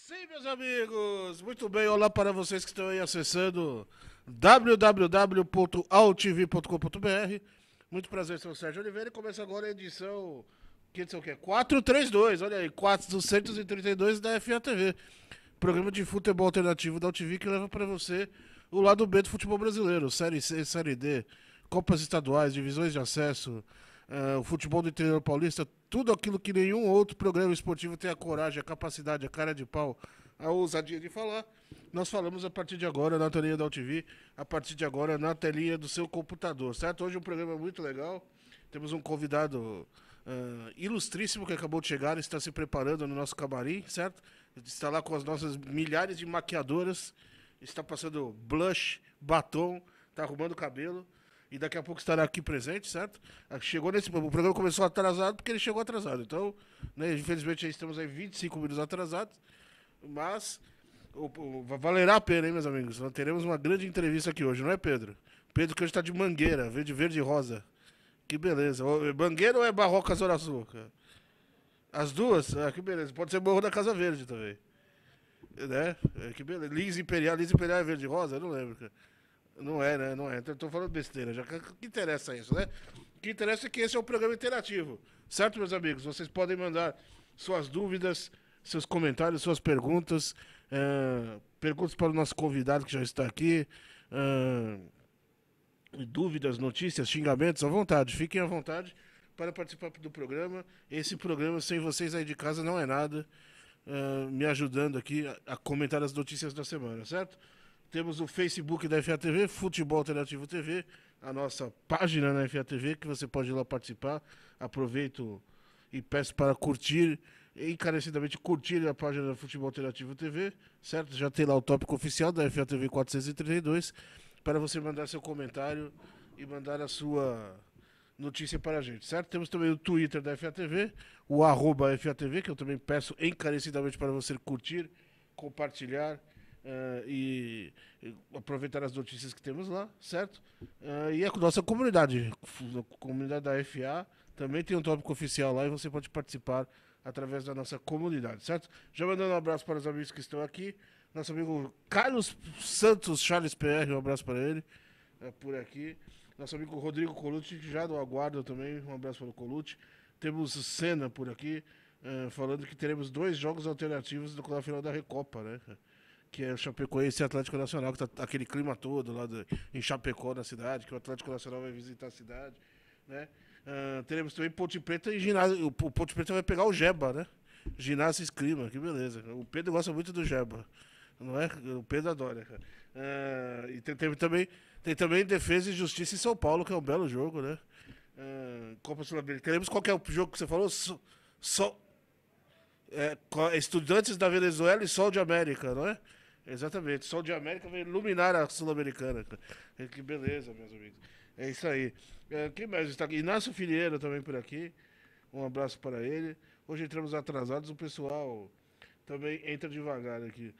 Sim, meus amigos, muito bem, olá para vocês que estão aí acessando www.altv.com.br. Muito prazer, sou o Sérgio Oliveira e começa agora a edição, que edição que é? 432, olha aí, 432 da FATV, programa de futebol alternativo da AltV que leva para você o lado B do futebol brasileiro, Série C, Série D, Copas Estaduais, divisões de acesso, o futebol do interior paulista, tudo aquilo que nenhum outro programa esportivo tem a coragem, a capacidade, a cara de pau, a ousadia de falar. Nós falamos a partir de agora na telinha da UTV, a partir de agora na telinha do seu computador, certo? Hoje é um programa muito legal. Temos um convidado ilustríssimo que acabou de chegar, está se preparando no nosso camarim, certo? Está lá com as nossas milhares de maquiadoras, está passando blush, batom, está arrumando o cabelo e daqui a pouco estará aqui presente, certo? Chegou nesse. O programa começou atrasado porque ele chegou atrasado. Então, né, infelizmente, estamos aí 25 minutos atrasados. Mas valerá a pena, hein, meus amigos? Nós teremos uma grande entrevista aqui hoje, não é, Pedro? Pedro que hoje está de mangueira, verde e rosa. Que beleza. Mangueira ou é Barroca Zona Sul? Cara? As duas? Ah, que beleza. Pode ser Morro da Casa Verde também. Né? Que beleza. Lins Imperial é verde e rosa? Eu não lembro, cara. Não é, né? Não é. Tô falando besteira. Já que interessa isso, né? O que interessa é que esse é um programa interativo. Certo, meus amigos? Vocês podem mandar suas dúvidas, seus comentários, suas perguntas. Perguntas para o nosso convidado que já está aqui. Dúvidas, notícias, xingamentos, à vontade. Fiquem à vontade para participar do programa. Esse programa, sem vocês aí de casa, não é nada. Me ajudando aqui a comentar as notícias da semana, certo? Temos o Facebook da FATV, Futebol Alternativo TV, a nossa página na FATV, que você pode ir lá participar. Aproveito e peço para curtir, encarecidamente curtir a página da Futebol Alternativo TV, certo? Já tem lá o tópico oficial da FATV 432, para você mandar seu comentário e mandar a sua notícia para a gente, certo? Temos também o Twitter da FATV, o @FATV, que eu também peço encarecidamente para você curtir, compartilhar e aproveitar as notícias que temos lá, certo? E a nossa comunidade, a comunidade da FA, também tem um tópico oficial lá e você pode participar através da nossa comunidade, certo? Já mandando um abraço para os amigos que estão aqui. Nosso amigo Carlos Santos Charles PR, um abraço para ele, por aqui. Nosso amigo Rodrigo Colucci, já do aguardo também, um abraço para o Colucci. Temos Senna por aqui, falando que teremos 2 jogos alternativos na final da Recopa, né? Que é o Chapecoense e Atlético Nacional, que tá aquele clima todo lá em Chapecó, na cidade, que o Atlético Nacional vai visitar a cidade, né? Teremos também Ponte Preta e ginásio. O Ponte Preta vai pegar o Jeba, né? Ginásio e Esgrima, que beleza. O Pedro gosta muito do Jeba, não é? O Pedro adora, cara. E tem também Defesa e Justiça em São Paulo, que é um belo jogo, né? Copa Sul-Americana. Teremos qual que é o jogo que você falou? Estudantes da Venezuela e Sol de América, não é? Exatamente. Sol de América vai iluminar a Sul-Americana. Que beleza, meus amigos. É isso aí. Quem mais está aqui? Inácio Filheiro também por aqui. Um abraço para ele. Hoje entramos atrasados, o pessoal também entra devagar aqui.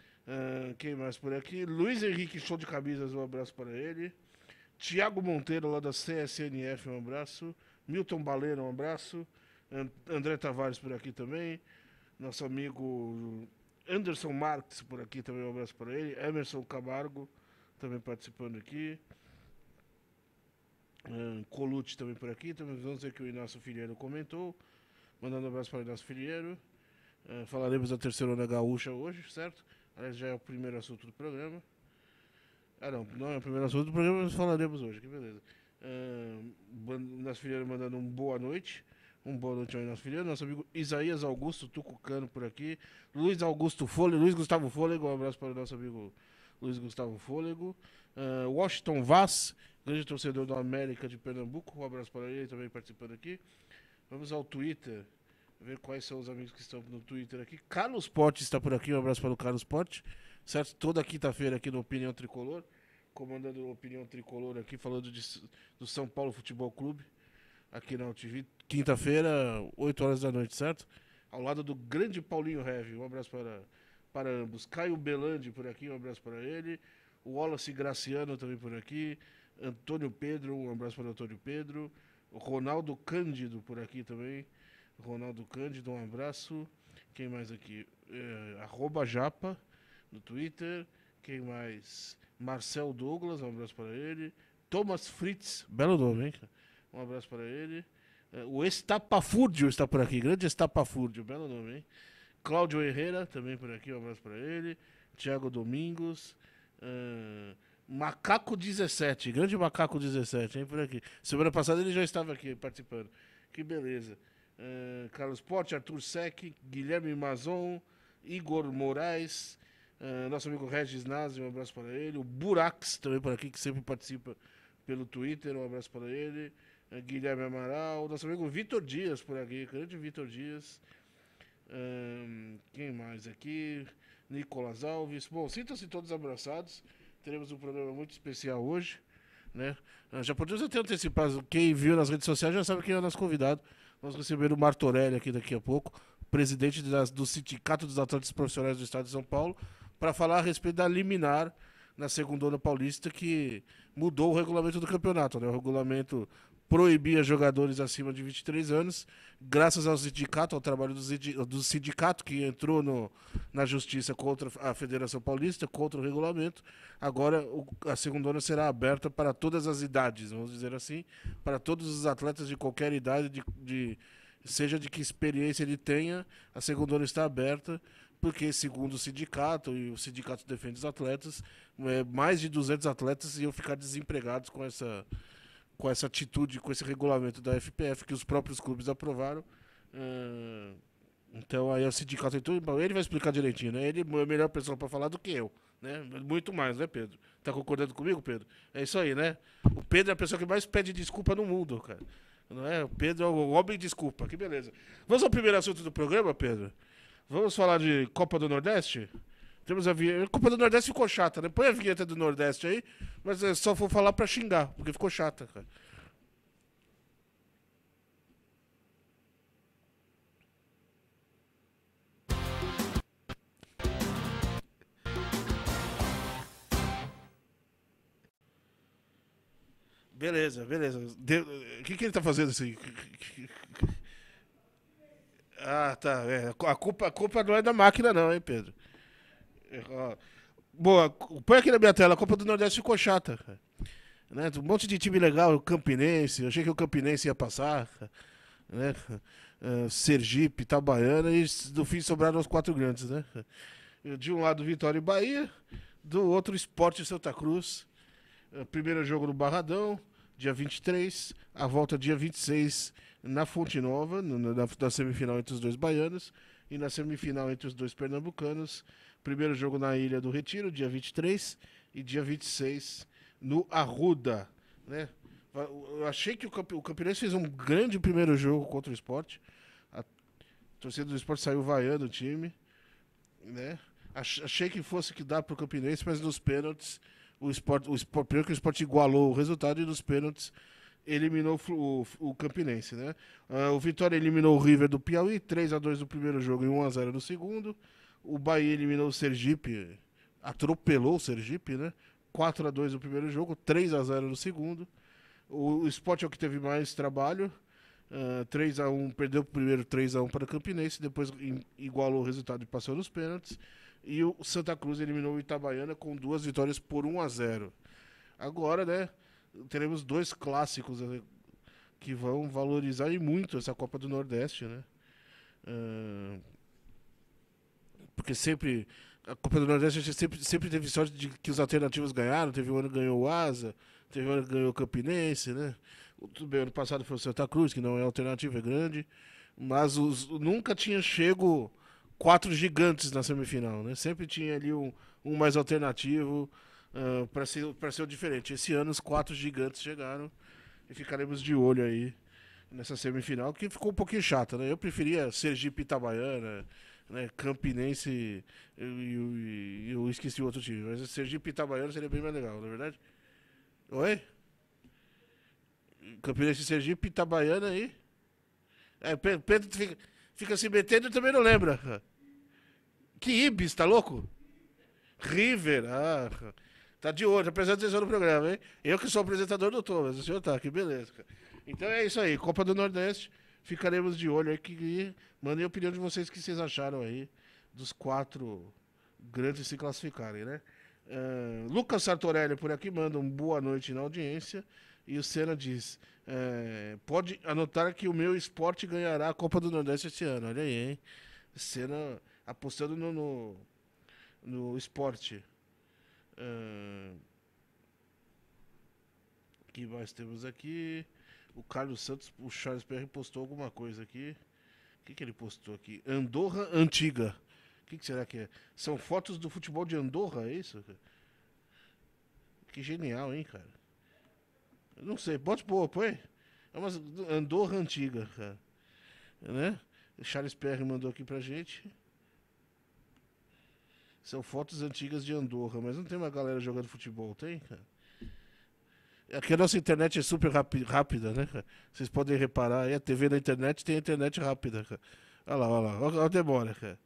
Quem mais por aqui? Luiz Henrique, show de camisas, um abraço para ele. Tiago Monteiro, lá da CSNF, um abraço. Milton Baleiro, um abraço. André Tavares por aqui também. Nosso amigo Anderson Marques por aqui também, um abraço para ele. Emerson Camargo também participando aqui. Colucci também por aqui. Também vamos ver que o Inácio Filheiro comentou. Mandando um abraço para o Inácio Filheiro. Falaremos da Terceirona Gaúcha hoje, certo? Aliás, já é o primeiro assunto do programa. Não é o primeiro assunto do programa, mas falaremos hoje, que beleza. Inácio Filheiro mandando um boa noite. Um boa noite ao Inácio Filheiro. Nosso amigo Isaías Augusto Tucucano por aqui. Luiz Gustavo Fôlego, um abraço para o nosso amigo Luiz Gustavo Fôlego. Washington Vaz, grande torcedor do América de Pernambuco, um abraço para ele também participando aqui. Vamos ao Twitter, ver quais são os amigos que estão no Twitter aqui. Carlos Pote está por aqui, um abraço para o Carlos Pote, certo? Toda quinta-feira aqui no Opinião Tricolor, comandando a Opinião Tricolor aqui, falando do São Paulo Futebol Clube, aqui na UTV. Quinta-feira, 8 horas da noite, certo? Ao lado do grande Paulinho Heavy, um abraço para ambos. Caio Belandi por aqui, um abraço para ele. O Wallace Graciano também por aqui. Antônio Pedro, um abraço para o Antônio Pedro. O Ronaldo Cândido por aqui também. Ronaldo Cândido, um abraço. Quem mais aqui? Arroba Japa no Twitter. Quem mais? Marcel Douglas, um abraço para ele. Thomas Fritz, belo nome, hein? Um abraço para ele. O Estapafúrdio está por aqui, grande Estapafúrdio, belo nome, hein? Cláudio Herrera, também por aqui, um abraço para ele. Thiago Domingos. Macaco 17, grande Macaco 17, hein, por aqui. Semana passada ele já estava aqui participando. Que beleza. Carlos Potti, Arthur Sec, Guilherme Mazon, Igor Moraes, nosso amigo Regis Nazi, um abraço para ele. O Burax, também por aqui, que sempre participa pelo Twitter, um abraço para ele. Guilherme Amaral, nosso amigo Vitor Dias por aqui, grande Vitor Dias. Quem mais aqui? Nicolas Alves. Bom, sintam-se todos abraçados. Teremos um programa muito especial hoje, né? Já podemos até antecipar. Quem viu nas redes sociais já sabe quem é o nosso convidado. Vamos receber o Martorelli aqui daqui a pouco, presidente do Sindicato dos Atletas Profissionais do Estado de São Paulo, para falar a respeito da liminar na Segundona Paulista, que mudou o regulamento do campeonato, né? O regulamento proibia jogadores acima de 23 anos, graças ao sindicato, ao trabalho do sindicato, que entrou na justiça contra a Federação Paulista, contra o regulamento. Agora a Segundona será aberta para todas as idades, vamos dizer assim, para todos os atletas de qualquer idade, seja de que experiência ele tenha, a Segundona está aberta, porque segundo o sindicato, e o sindicato defende os atletas, mais de 200 atletas iam ficar desempregados com essa atitude, com esse regulamento da FPF, que os próprios clubes aprovaram. Então aí o sindicato entrou, ele vai explicar direitinho, né? Ele é a melhor pessoa para falar do que eu, né? Muito mais, né, Pedro? Tá concordando comigo, Pedro? É isso aí, né? O Pedro é a pessoa que mais pede desculpa no mundo, cara. Não é? O Pedro é o homem de desculpa, que beleza. Vamos ao primeiro assunto do programa, Pedro? Vamos falar de Copa do Nordeste? Temos a vinheta. A Copa do Nordeste ficou chata, né? Põe a vinheta do Nordeste aí, mas é só vou falar pra xingar, porque ficou chata, cara. Beleza, beleza. O que ele tá fazendo assim? Ah, tá. A culpa não é da máquina, não, hein, Pedro? Ó, boa, põe aqui na minha tela. A Copa do Nordeste ficou chata, cara. Né? Um monte de time legal, o Campinense. Eu achei que o Campinense ia passar, né? Sergipe, Itabaiana, e no fim sobraram os quatro grandes, né? De um lado, Vitória e Bahia, do outro, Sport e Santa Cruz. Primeiro jogo no Barradão, dia 23, a volta dia 26 na Fonte Nova, na semifinal entre os dois baianos, e na semifinal entre os dois pernambucanos. Primeiro jogo na Ilha do Retiro, dia 23, e dia 26 no Arruda, né? Eu achei que o Campinense fez um grande primeiro jogo contra o Sport. A torcida do Sport saiu vaiando o time, né? Achei que fosse que dá pro Campinense, mas nos pênaltis primeiro que o Sport igualou o resultado, e nos pênaltis eliminou o Campinense, né? O Vitória eliminou o River do Piauí, 3-2 no primeiro jogo e 1-0 no segundo. O Bahia eliminou o Sergipe, atropelou o Sergipe, né? 4-2 no primeiro jogo, 3-0 no segundo. O Sport é o que teve mais trabalho. 3-1, perdeu o primeiro 3-1 para o Campinense, depois igualou o resultado e passou nos pênaltis. E o Santa Cruz eliminou o Itabaiana com 2 vitórias por 1-0. Agora, né, teremos 2 clássicos que vão valorizar e muito essa Copa do Nordeste, né? Porque sempre a Copa do Nordeste a gente sempre teve sorte de que os alternativos ganharam. Teve um ano que ganhou o Asa, teve um ano que ganhou o Campinense, né? Tudo bem, ano passado foi o Santa Cruz, que não é alternativa, é grande. Mas nunca tinha chego 4 gigantes na semifinal, né? Sempre tinha ali um mais alternativo para ser o diferente. Esse ano os 4 gigantes chegaram e ficaremos de olho aí nessa semifinal, que ficou um pouquinho chata, né? Eu preferia Sergipe e Itabaiana, né? Campinense e eu esqueci o outro time, mas Sergipe e Itabaiana seria bem mais legal, não é verdade? Oi? Campinense, Sergipe, Itabaiana aí. Pedro fica se metendo e também não lembra. Que Ibis, tá louco? River, tá de olho, tá prestando atenção no programa, hein? Eu que sou apresentador do Thomas, o senhor tá, que beleza, cara. Então é isso aí, Copa do Nordeste, ficaremos de olho aí. Mandem a opinião de vocês, o que vocês acharam aí dos 4 grandes se classificarem, né? Lucas Sartorelli por aqui manda um boa noite na audiência. E o Senna diz: pode anotar que o meu esporte ganhará a Copa do Nordeste esse ano. Olha aí, hein? Senna apostando no esporte. O que mais temos aqui? O Carlos Santos, o Charles PR postou alguma coisa aqui. O que ele postou aqui? Andorra Antiga. O que será que é? São fotos do futebol de Andorra, é isso? Que genial, hein, cara? Eu não sei, pode pôr, põe. É uma Andorra Antiga, cara. Né? O Charles PR mandou aqui pra gente. São fotos antigas de Andorra, mas não tem uma galera jogando futebol, tem, cara? Aqui a nossa internet é super rápida, né, cara? Vocês podem reparar aí, a TV da internet tem a internet rápida, cara. Olha lá. Olha a demora, cara.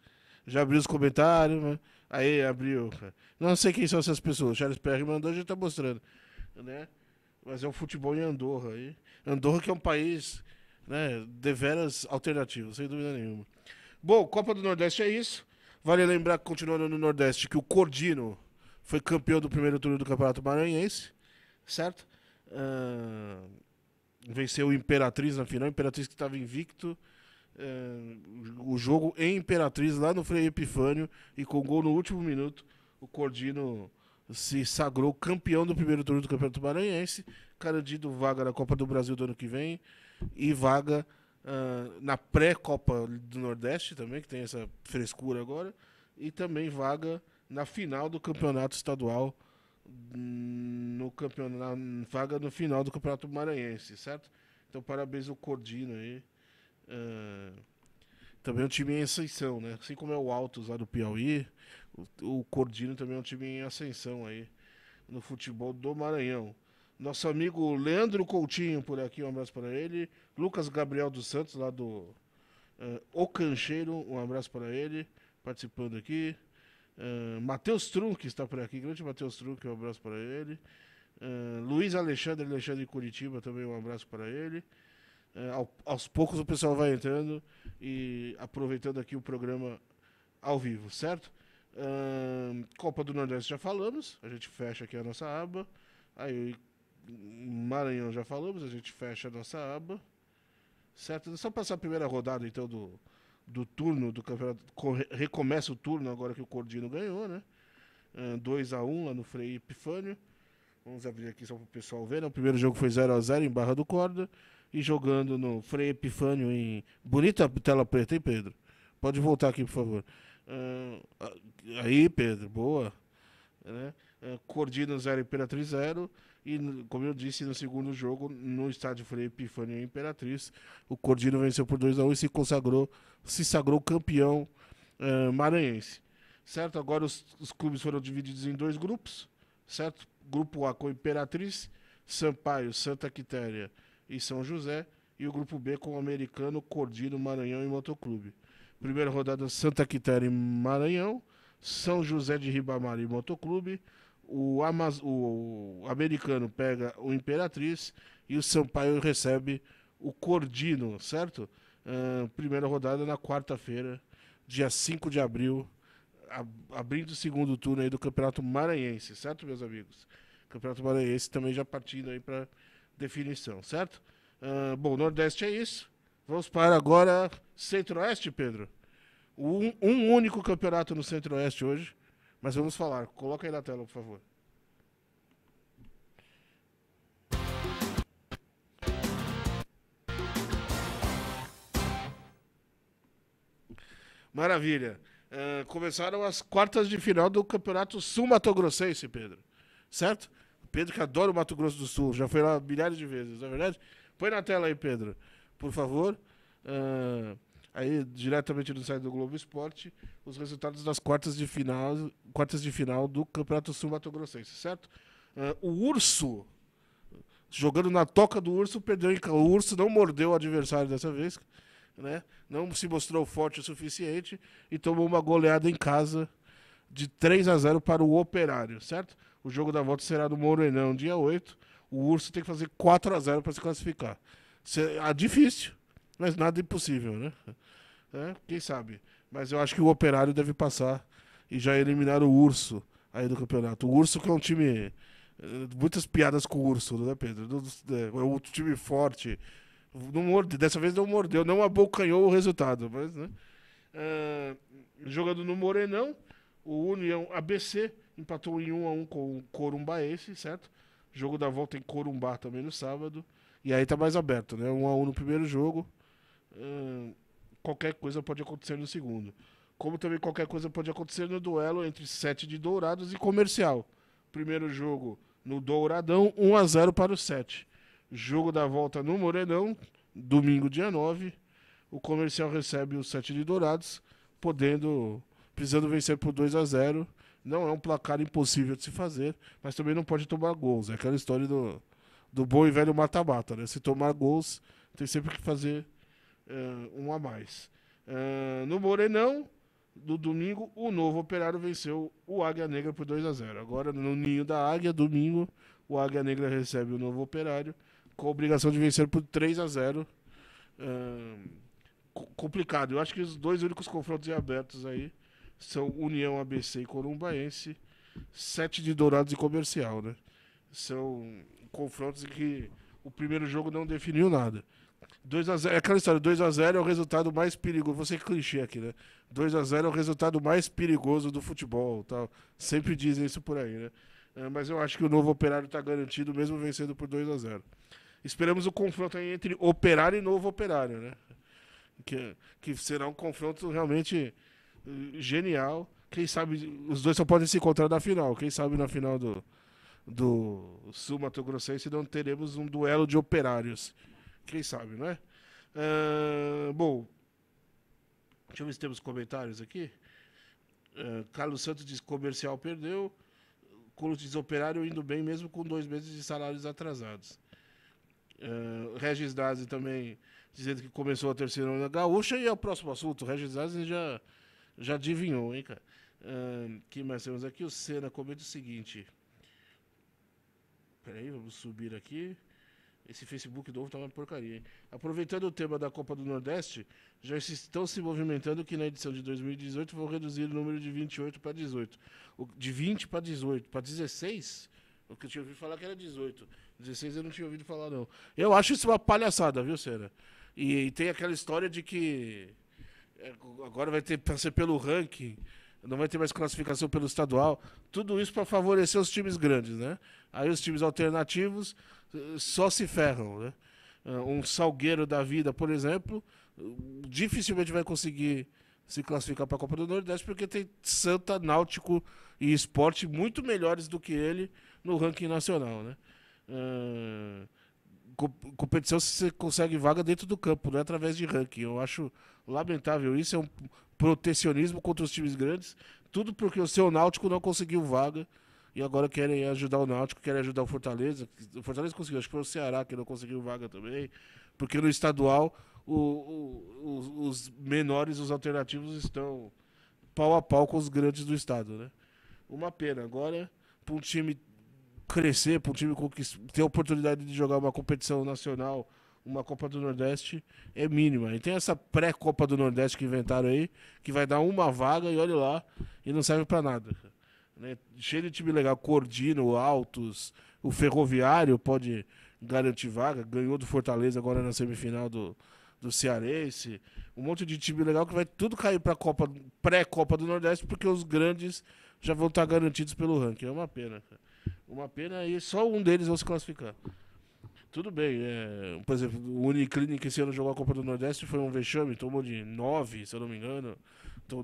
Já abriu os comentários, né? Aí, abriu, cara. Não sei quem são essas pessoas. Charles PR mandou, a gente tá mostrando, né? Mas é um futebol em Andorra aí. Andorra que é um país, né, deveras alternativo, sem dúvida nenhuma. Bom, Copa do Nordeste é isso. Vale lembrar, continuando no Nordeste, que o Cordino foi campeão do primeiro turno do Campeonato Maranhense, certo? Venceu o Imperatriz na final, Imperatriz que estava invicto. O jogo em Imperatriz, lá no Frei Epifânio, e com gol no último minuto, o Cordino se sagrou campeão do primeiro turno do Campeonato Maranhense, garantindo vaga na Copa do Brasil do ano que vem e vaga na pré-Copa do Nordeste também, que tem essa frescura agora, e também vaga na final do Campeonato Estadual, vaga no final do Campeonato Maranhense, certo? Então parabéns ao Cordino aí. Também é um time em ascensão, né? Assim como é o Altos lá do Piauí, o Cordino também é um time em ascensão aí no futebol do Maranhão. Nosso amigo Leandro Coutinho por aqui, um abraço para ele. Lucas Gabriel dos Santos, lá do O Cancheiro, um abraço para ele, participando aqui. Matheus Trunk está por aqui, grande Matheus Trunk, um abraço para ele. Luiz Alexandre de Curitiba, também um abraço para ele. Aos poucos o pessoal vai entrando e aproveitando aqui o programa ao vivo, certo? Copa do Nordeste já falamos, a gente fecha aqui a nossa aba. Aí Maranhão já falamos, a gente fecha a nossa aba, certo? Só passar a primeira rodada então do turno do campeonato. Recomeça o turno agora que o Cordino ganhou, né? 2-1 lá no Frei Epifânio. Vamos abrir aqui só para o pessoal ver, né? O primeiro jogo foi 0-0 em Barra do Corda. E jogando no Frei Epifânio em... Bonita tela preta, hein, Pedro? Pode voltar aqui, por favor. Aí, Pedro, boa. Né? Cordino 0, Imperatriz 0. E, como eu disse, no segundo jogo, no estádio Frei Epifânio em Imperatriz, o Cordino venceu por 2-1 e se sagrou campeão maranhense. Certo? Agora os clubes foram divididos em 2 grupos, certo? Grupo A com Imperatriz, Sampaio, Santa Quitéria e São José, e o grupo B com o Americano, Cordino, Maranhão e Motoclube. Primeira rodada, Santa Quitéria e Maranhão, São José de Ribamar e Motoclube, o Americano pega o Imperatriz e o Sampaio recebe o Cordino, certo? Primeira rodada na quarta-feira, dia 5 de abril, abrindo o segundo turno aí do Campeonato Maranhense, certo, meus amigos? Campeonato Maranhense também já partindo aí para definição, certo? Bom, Nordeste é isso. Vamos para agora Centro-Oeste, Pedro. Um único campeonato no Centro-Oeste hoje, mas vamos falar. Coloca aí na tela, por favor. Maravilha. Começaram as quartas de final do Campeonato Sul-Mato-Grossense, Pedro. Certo? Pedro que adora o Mato Grosso do Sul, já foi lá milhares de vezes, não é verdade? Põe na tela aí, Pedro, por favor. Aí, diretamente do site do Globo Esporte, os resultados das quartas de final do Campeonato Sul-Mato-Grossense, certo? O Urso, jogando na toca do Urso, perdeu. O Urso não mordeu o adversário dessa vez, né? Não se mostrou forte o suficiente e tomou uma goleada em casa de 3-0 para o Operário, certo? O jogo da volta será no Morenão, dia 8. O Urso tem que fazer 4-0 para se classificar. Difícil, Mas nada impossível, né? Quem sabe? Mas eu acho que o Operário deve passar e já eliminar o Urso aí do campeonato. O Urso que é um time. Muitas piadas com o Urso, né, Pedro? É um time forte. Não dessa vez não mordeu, não abocanhou o resultado. Mas, né? Jogando no Morenão, o União ABC empatou em 1-1 com o Corumbaense, certo? Jogo da volta em Corumbá também no sábado. E aí tá mais aberto, né? 1-1 no primeiro jogo. Qualquer coisa pode acontecer no segundo. Como também qualquer coisa pode acontecer no duelo entre Sete de Dourados e Comercial. Primeiro jogo no Douradão, 1-0 para o Sete. Jogo da volta no Morenão, domingo dia 9. O Comercial recebe o Sete de Dourados, precisando vencer por 2-0. Não é um placar impossível de se fazer, mas também não pode tomar gols. É aquela história do bom e velho mata-mata, né? Se tomar gols, tem sempre que fazer um a mais. No Morenão, no domingo, o Novo Operário venceu o Águia Negra por 2-0. Agora, no Ninho da Águia, domingo, o Águia Negra recebe o Novo Operário com a obrigação de vencer por 3-0. Complicado. Eu acho que os dois únicos confrontos abertos aí são União ABC e Corumbaense, Sete de Dourados e Comercial, né? São confrontos em que o primeiro jogo não definiu nada. 2-0, é aquela história, 2-0 é o resultado mais perigoso. Vou ser clichê aqui, né? 2-0 é o resultado mais perigoso do futebol, tal. Sempre dizem isso por aí, né? Mas eu acho que o Novo Operário está garantido, mesmo vencendo por 2-0. Esperamos o confronto aí entre Operário e Novo Operário, né? Que será um confronto realmente genial. Quem sabe, os dois só podem se encontrar na final. Quem sabe na final do Sul Mato Grossense não teremos um duelo de operários. Quem sabe, não é? Bom, deixa eu ver se temos comentários aqui. Carlos Santos diz que Comercial perdeu. Colo diz Operário indo bem mesmo com 2 meses de salários atrasados. Regis Dazi também dizendo que começou a terceira onda gaúcha. E é o próximo assunto. O Regis Dazi já adivinhou, hein, cara? Que mais temos aqui? O Senna comenta o seguinte. Peraí, vamos subir aqui. Esse Facebook novo tá uma porcaria, hein? Aproveitando o tema da Copa do Nordeste, já estão se movimentando que na edição de 2018 vão reduzir o número de 28 para 18. De 20 para 18. Para 16? O que eu tinha ouvido falar que era 18. 16 eu não tinha ouvido falar, não. Eu acho isso uma palhaçada, viu, Senna? E tem aquela história de que agora vai ter para ser pelo ranking, não vai ter mais classificação pelo estadual. Tudo isso para favorecer os times grandes, né? Aí os times alternativos só se ferram, né? Um Salgueiro da vida, por exemplo, dificilmente vai conseguir se classificar para a Copa do Nordeste porque tem Santa, Náutico e Sport muito melhores do que ele no ranking nacional, né? Competição se você consegue vaga dentro do campo, não é através de ranking. Eu acho lamentável isso, é um protecionismo contra os times grandes, tudo porque o seu Náutico não conseguiu vaga e agora querem ajudar o Náutico, querem ajudar o Fortaleza. O Fortaleza conseguiu, acho que foi o Ceará que não conseguiu vaga também, porque no estadual os menores, os alternativos estão pau a pau com os grandes do estado, né? Uma pena. Agora, para um time crescer, para um time ter a oportunidade de jogar uma competição nacional, uma Copa do Nordeste, é mínima. E tem essa pré-Copa do Nordeste que inventaram aí, que vai dar uma vaga e olha lá, e não serve para nada. Né? Cheio de time legal, Cordino, Altos, o Ferroviário pode garantir vaga, ganhou do Fortaleza agora na semifinal do Cearense. Um monte de time legal que vai tudo cair para pré-Copa do Nordeste, porque os grandes já vão estar garantidos pelo ranking. É uma pena, cara. Uma pena e só um deles vão se classificar. Tudo bem, por exemplo, o Uniclinic esse ano jogou a Copa do Nordeste, foi um vexame, tomou de 9, se eu não me engano,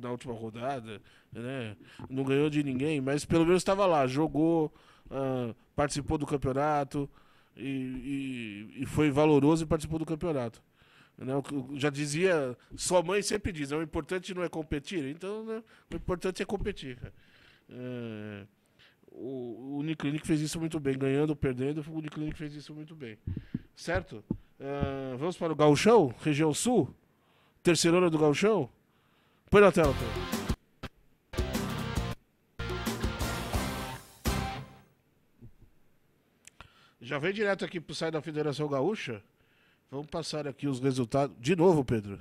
na última rodada, né? Não ganhou de ninguém, mas pelo menos estava lá, jogou, participou do campeonato e foi valoroso e participou do campeonato. Né? Já dizia, sua mãe sempre diz, o importante não é competir, então né, o importante é competir. O Uniclinic fez isso muito bem, ganhando ou perdendo, o Uniclinic fez isso muito bem. Certo? Vamos para o Gauchão, região sul? Terceirona do Gauchão? Põe na tela, pô. Já vem direto aqui pro site da Federação Gaúcha. Vamos passar aqui os resultados. De novo, Pedro.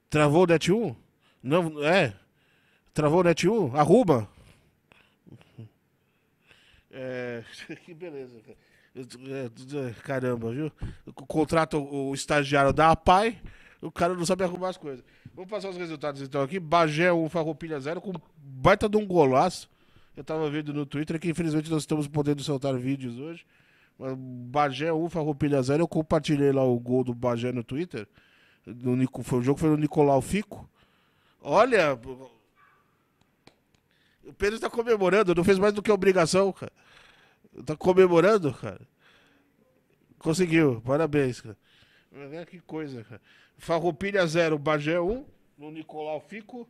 Travou o Net 1? Não, é. Travou o Net 1? Arruma. É, que beleza, cara. Caramba, viu? Contrata o estagiário da APAI, o cara não sabe arrumar as coisas. Vamos passar os resultados então aqui. Bagé 1, Farroupilha 0, com baita de um golaço. Eu tava vendo no Twitter que infelizmente nós estamos podendo soltar vídeos hoje. Mas Bagé 1, Farroupilha 0. Eu compartilhei lá o gol do Bagé no Twitter. O jogo foi no Nicolau Fico. Olha, o Pedro tá comemorando, não fez mais do que obrigação, cara. Tá comemorando, cara. Conseguiu, parabéns, cara. Que coisa, cara. Farroupilha 0, Bagé 1, no Nicolau Fico.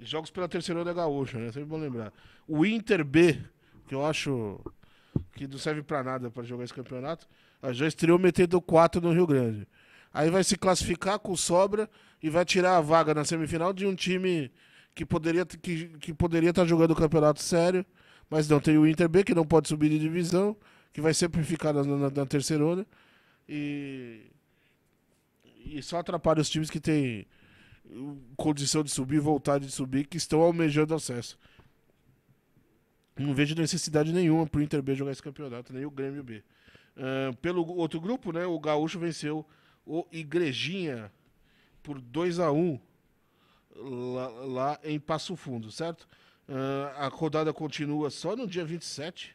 Jogos pela terceira da Gaúcha, né? Sempre bom lembrar. O Inter B, que eu acho que não serve pra nada pra jogar esse campeonato, já estreou metendo 4 no Rio Grande. Aí vai se classificar com sobra e vai tirar a vaga na semifinal de um time que poderia estar jogando o campeonato sério, mas não, tem o Inter B, que não pode subir de divisão, que vai sempre ficar na terceirona, e só atrapalha os times que têm condição de subir, vontade de subir, que estão almejando acesso. Não vejo necessidade nenhuma pro Inter B jogar esse campeonato, nem o Grêmio B. Pelo outro grupo, né, o Gaúcho venceu o Igrejinha por 2-1 lá em Passo Fundo, certo? A rodada continua só no dia 27.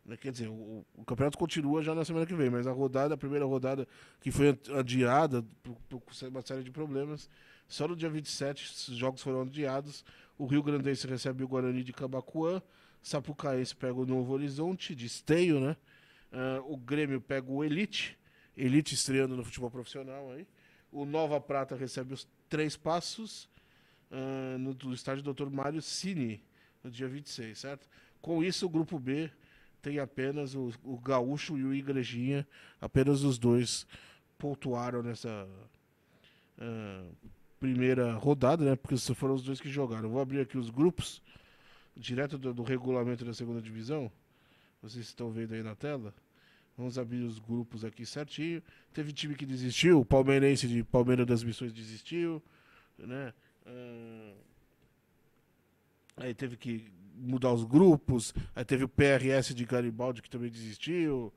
Né? Quer dizer, o campeonato continua já na semana que vem, mas a primeira rodada, que foi adiada por uma série de problemas, só no dia 27 os jogos foram adiados. O Rio Grandense recebe o Guarani de Camaquã, Sapucaense pega o Novo Horizonte, de Esteio, né? O Grêmio pega o Elite estreando no futebol profissional aí. O Nova Prata recebe os Três Passos no estádio Dr. Mário Cini, no dia 26, certo? Com isso, o grupo B tem apenas o Gaúcho e o Igrejinha, apenas os dois pontuaram nessa primeira rodada, né? Porque foram os dois que jogaram. Vou abrir aqui os grupos, direto do regulamento da segunda divisão. Vocês estão vendo aí na tela. Vamos abrir os grupos aqui certinho. Teve time que desistiu, o Palmeirense de Palmeiras das Missões desistiu, né? Aí teve que mudar os grupos. Aí teve o PRS de Garibaldi que também desistiu.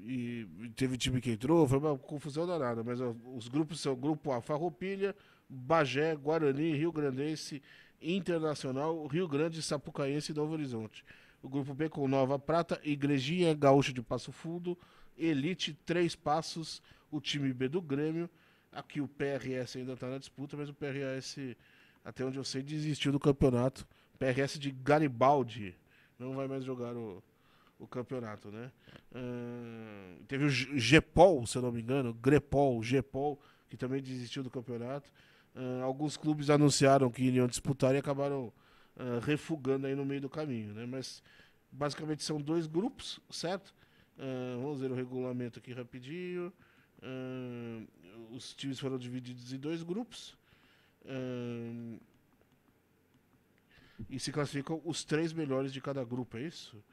E teve time que entrou. Foi uma confusão danada. Mas os grupos são Grupo A: Farroupilha, Bagé, Guarani, Rio Grandense, Internacional, Rio Grande, Sapucaense e Novo Horizonte. O grupo B com Nova Prata, Igrejinha, Gaúcho de Passo Fundo, Elite, Três Passos, o time B do Grêmio. Aqui o PRS ainda está na disputa, mas o PRS, até onde eu sei, desistiu do campeonato. PRS de Garibaldi não vai mais jogar o campeonato, né? Teve o Gepol, se eu não me engano, Grepol, Gepol, que também desistiu do campeonato. Alguns clubes anunciaram que iriam disputar e acabaram refugando aí no meio do caminho, né? Mas basicamente são dois grupos, certo? Vamos ver o regulamento aqui rapidinho. Os times foram divididos em dois grupos. E se classificam os 3 melhores de cada grupo, é isso?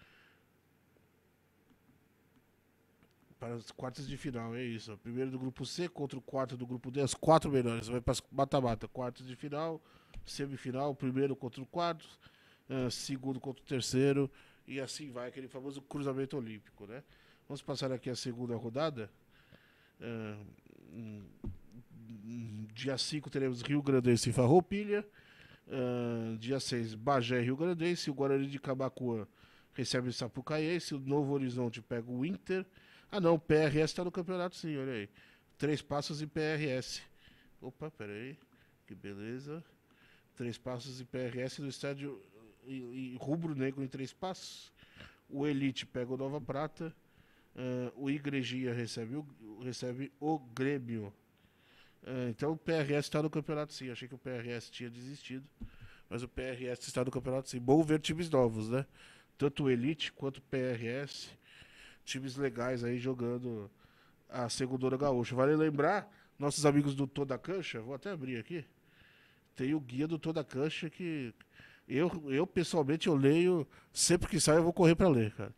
Para as quartas de final, é isso. O primeiro do grupo C contra o quarto do grupo D, as 4 melhores. Vai para mata-mata, quartas de final, semifinal, primeiro contra o quarto, segundo contra o terceiro, e assim vai, aquele famoso cruzamento olímpico, né? Vamos passar aqui a segunda rodada. Dia 5 teremos Rio Grandense e Farroupilha. Dia 6, Bagé e Rio Grandense. O Guarani de Camaquã recebe o Sapucaense. O Novo Horizonte pega o Inter. Ah não, o PRS está no campeonato sim, olha aí. Três Passos e PRS. Opa, peraí. Que beleza. Três Passos e PRS no estádio rubro-negro em Três Passos. O Elite pega o Nova Prata. O Igrejinha recebe o Grêmio. Então o PRS está no campeonato sim. Achei que o PRS tinha desistido. Mas o PRS está no campeonato sim. Bom ver times novos, né? Tanto o Elite quanto o PRS. Times legais aí jogando a segunda gaúcha. Vale lembrar, nossos amigos do Toda Cancha, vou até abrir aqui. Tem o guia do Toda Cancha que eu pessoalmente eu leio, sempre que sai eu vou correr para ler, cara.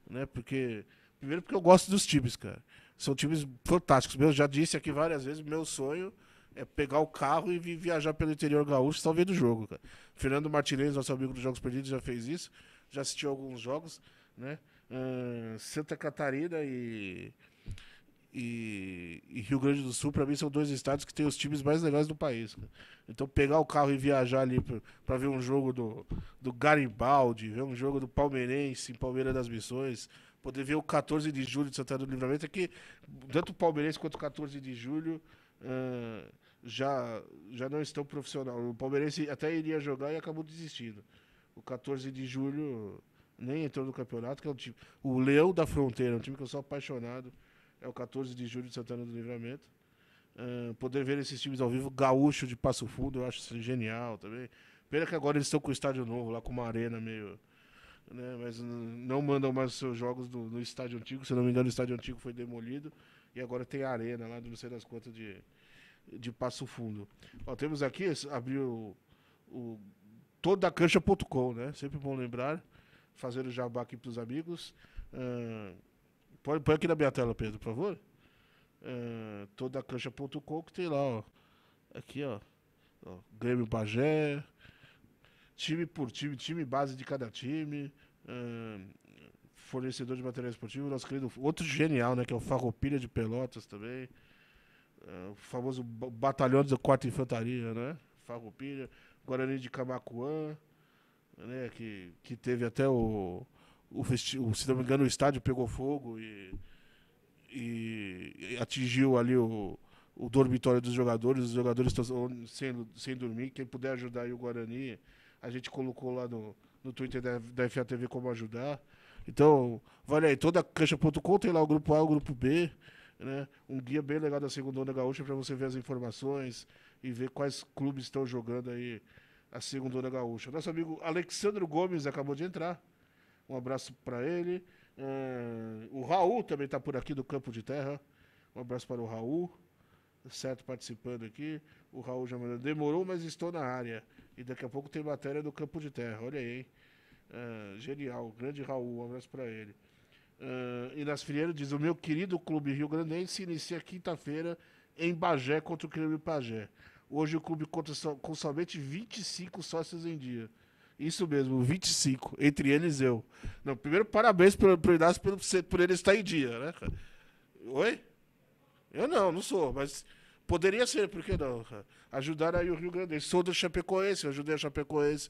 né? Primeiro porque eu gosto dos times, cara. São times fantásticos. Eu já disse aqui várias vezes, meu sonho é pegar o carro e viajar pelo interior gaúcho só vendo o jogo, cara. Fernando Martinez, nosso amigo dos Jogos Perdidos, já fez isso. Já assistiu alguns jogos, né? Santa Catarina e Rio Grande do Sul, pra mim, são dois estados que têm os times mais legais do país, cara. Então, pegar o carro e viajar ali pra ver um jogo do Garibaldi, ver um jogo do Palmeirense em Palmeiras das Missões, poder ver o 14 de julho de Santana do Livramento, é que tanto o Palmeirense quanto o 14 de julho ah, já não estão profissional. O Palmeirense até iria jogar e acabou desistindo. O 14 de julho nem entrou no campeonato, que é o time. O Leão da Fronteira, um time que eu sou apaixonado. É o 14 de julho de Santana do Livramento. Poder ver esses times ao vivo, Gaúcho de Passo Fundo, eu acho isso genial também. Pena que agora eles estão com o estádio novo, lá com uma arena meio. Né, mas não mandam mais os seus jogos no estádio antigo. Se não me engano, o estádio antigo foi demolido. E agora tem a arena lá, não sei das quantas, de Passo Fundo. Ó, temos aqui, abriu o todacancha.com, né? Sempre bom lembrar. Fazer o jabá aqui pros amigos. Põe aqui na minha tela, Pedro, por favor. Todacancha.com, que tem lá, ó. Aqui, ó. Grêmio Bagé. Time por time base de cada time. Fornecedor de material esportivo. Nosso querido. Outro genial, né? Que é o Farroupilha de Pelotas também. O famoso Batalhão da 4ª Infantaria, né? Farroupilha. Guarani de Camaquã. Né, que teve até se não me engano, o estádio pegou fogo e atingiu ali o dormitório dos jogadores. Os jogadores estão sem dormir. Quem puder ajudar aí o Guarani, a gente colocou lá no Twitter da FATV como ajudar. Então, vale aí, toda cancha.com tem lá o grupo A, o grupo B, né? Um guia bem legal da segunda onda gaúcha para você ver as informações e ver quais clubes estão jogando aí a segunda onda gaúcha. Nosso amigo Alexandro Gomes acabou de entrar. Um abraço para ele. O Raul também está por aqui do Campo de Terra. Um abraço para o Raul. Certo, participando aqui. O Raul já mandou. Demorou, mas estou na área. E daqui a pouco tem matéria do Campo de Terra. Olha aí, hein? Genial. Grande Raul. Um abraço para ele. Inas Frieiro diz: o meu querido clube rio-grandense inicia quinta-feira em Bagé contra o Grêmio Pajé. Hoje o clube conta com somente 25 sócios em dia. Isso mesmo, 25. Entre eles eu. Não, primeiro, parabéns pro Inácio por ele estar em dia, né, cara? Oi? Eu não sou, mas poderia ser, por que não, cara? Ajudar aí o Rio Grande. Sou do Chapecoense, eu ajudei a Chapecoense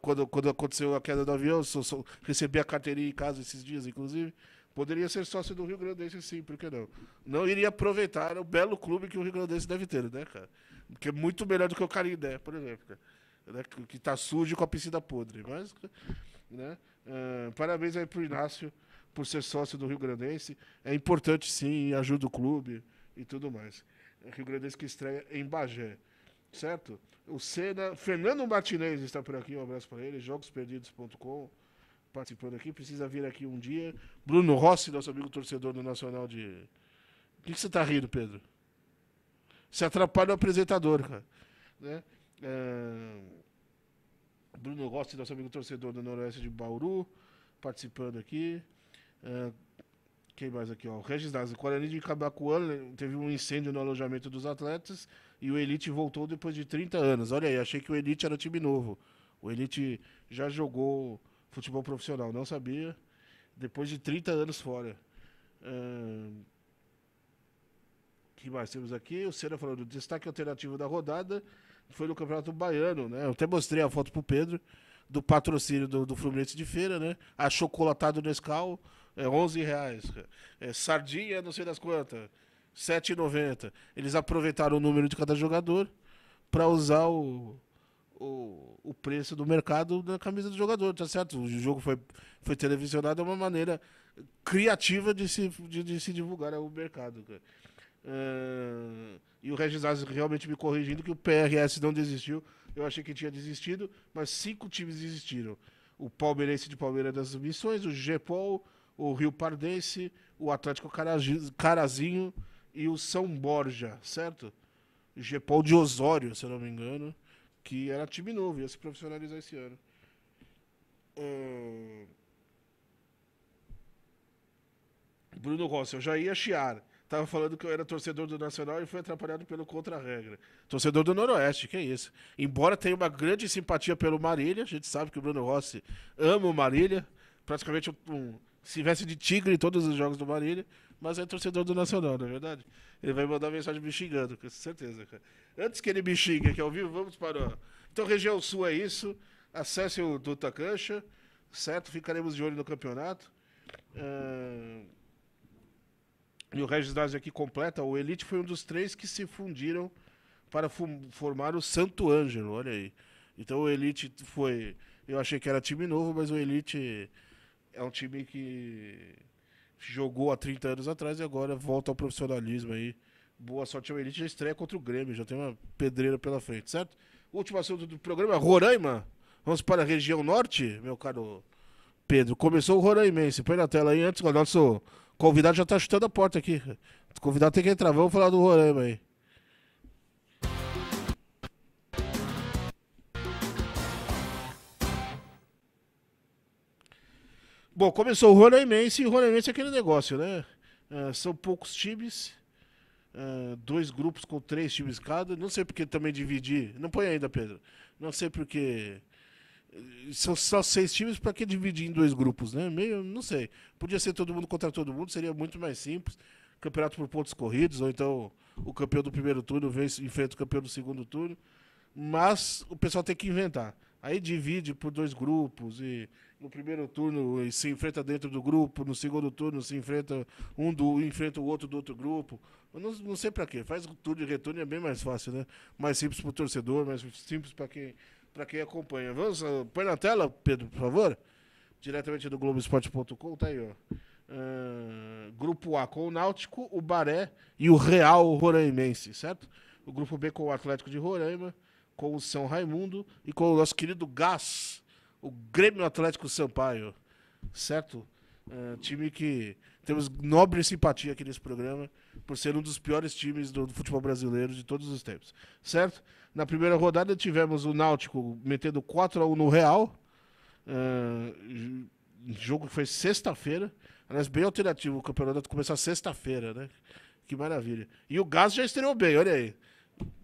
quando aconteceu a queda do avião. Recebi a carteirinha em casa esses dias, inclusive. Poderia ser sócio do Rio Grandense, sim, por que não? Não iria aproveitar o belo clube que o Rio Grandense deve ter, né, cara? Que é muito melhor do que o Canindé, por exemplo, cara. Né? Que tá sujo com a piscina podre. Mas, né? Parabéns aí pro Inácio por ser sócio do Rio Grandense. É importante, sim, ajuda o clube e tudo mais. Rio Grandense que estreia em Bagé, certo? O Senna, Fernando Martinez está por aqui, um abraço para ele, jogosperdidos.com, participando aqui, precisa vir aqui um dia. Bruno Rossi, nosso amigo torcedor do Nacional de... O que você tá rindo, Pedro? Se atrapalha o apresentador, cara. Né? Bruno Rossi, nosso amigo torcedor do Noroeste de Bauru, participando aqui. Quem mais aqui, ó? O Regis Daza. O Guarani de Cabacuã teve um incêndio no alojamento dos atletas e o Elite voltou depois de 30 anos. Olha aí, achei que o Elite era time novo. O Elite já jogou futebol profissional, não sabia. Depois de 30 anos fora. Que mais temos aqui? O Senna falando do destaque alternativo da rodada. Foi no Campeonato Baiano, né? Eu até mostrei a foto pro Pedro do patrocínio do Fluminense de Feira, né? Achocolatado Nescau, R$ 11. Sardinha, não sei das quantas, R$ 7,90. Eles aproveitaram o número de cada jogador para usar o preço do mercado na camisa do jogador, tá certo? O jogo foi televisionado, é uma maneira criativa de se divulgar o mercado, cara. E o Regis Aze realmente me corrigindo que o PRS não desistiu. Eu achei que tinha desistido, mas 5 times desistiram. O Palmeirense de Palmeiras das Missões, o GEPOL, o Rio Pardense, o Atlético Carazinho e o São Borja, certo? O GEPOL de Osório, se eu não me engano, que era time novo, ia se profissionalizar esse ano. Bruno Rossi, eu já ia chiar. Tava falando que eu era torcedor do Nacional e fui atrapalhado pelo contra-regra. Torcedor do Noroeste, que é isso. Embora tenha uma grande simpatia pelo Marília, a gente sabe que o Bruno Rossi ama o Marília. Praticamente se veste de tigre em todos os jogos do Marília, mas é torcedor do Nacional, não é verdade? Ele vai mandar mensagem me xingando, com certeza, cara. Antes que ele me xingue aqui ao vivo, vamos para. Então, região sul é isso. Acesse o Duta Cancha, certo? Ficaremos de olho no campeonato. E o Regis Dazzi aqui completa. O Elite foi um dos 3 que se fundiram para formar o Santo Ângelo, olha aí. Então o Elite foi. Eu achei que era time novo, mas o Elite é um time que jogou há 30 anos atrás e agora volta ao profissionalismo aí. Boa sorte ao Elite, já estreia contra o Grêmio, já tem uma pedreira pela frente, certo? Último assunto do programa, Roraima. Vamos para a região norte, meu caro Pedro. Começou o Roraimense, põe na tela aí antes, o nosso convidado já tá chutando a porta aqui. O convidado tem que entrar, vamos falar do Roraima aí. Bom, começou o Roraimense e o Roraimense é aquele negócio, né? São poucos times, 2 grupos com 3 times cada. Não sei porque também dividir. Não põe ainda, Pedro. Não sei porque. São só 6 times, pra que dividir em 2 grupos, né? Meio, não sei. Podia ser todo mundo contra todo mundo, seria muito mais simples. Campeonato por pontos corridos, ou então o campeão do primeiro turno enfrenta o campeão do segundo turno. Mas o pessoal tem que inventar. Aí divide por 2 grupos e no primeiro turno se enfrenta dentro do grupo, no segundo turno se enfrenta enfrenta o outro do outro grupo. Eu não sei pra quê. Faz turno e retorno é bem mais fácil, né? Mais simples pro torcedor, mais simples pra quem acompanha. Vamos, põe na tela, Pedro, por favor. Diretamente do Globoesporte.com, tá aí, ó. Grupo A com o Náutico, o Baré e o Real Roraimense, certo? O grupo B com o Atlético de Roraima, com o São Raimundo e com o nosso querido Gás, o Grêmio Atlético Sampaio, certo? Time que temos nobre simpatia aqui nesse programa, por ser um dos piores times do futebol brasileiro de todos os tempos, certo? Na primeira rodada tivemos o Náutico metendo 4-1 no Real, jogo que foi sexta-feira, aliás, bem alternativo o campeonato começar sexta-feira, né? Que maravilha. E o Gás já estreou bem, olha aí.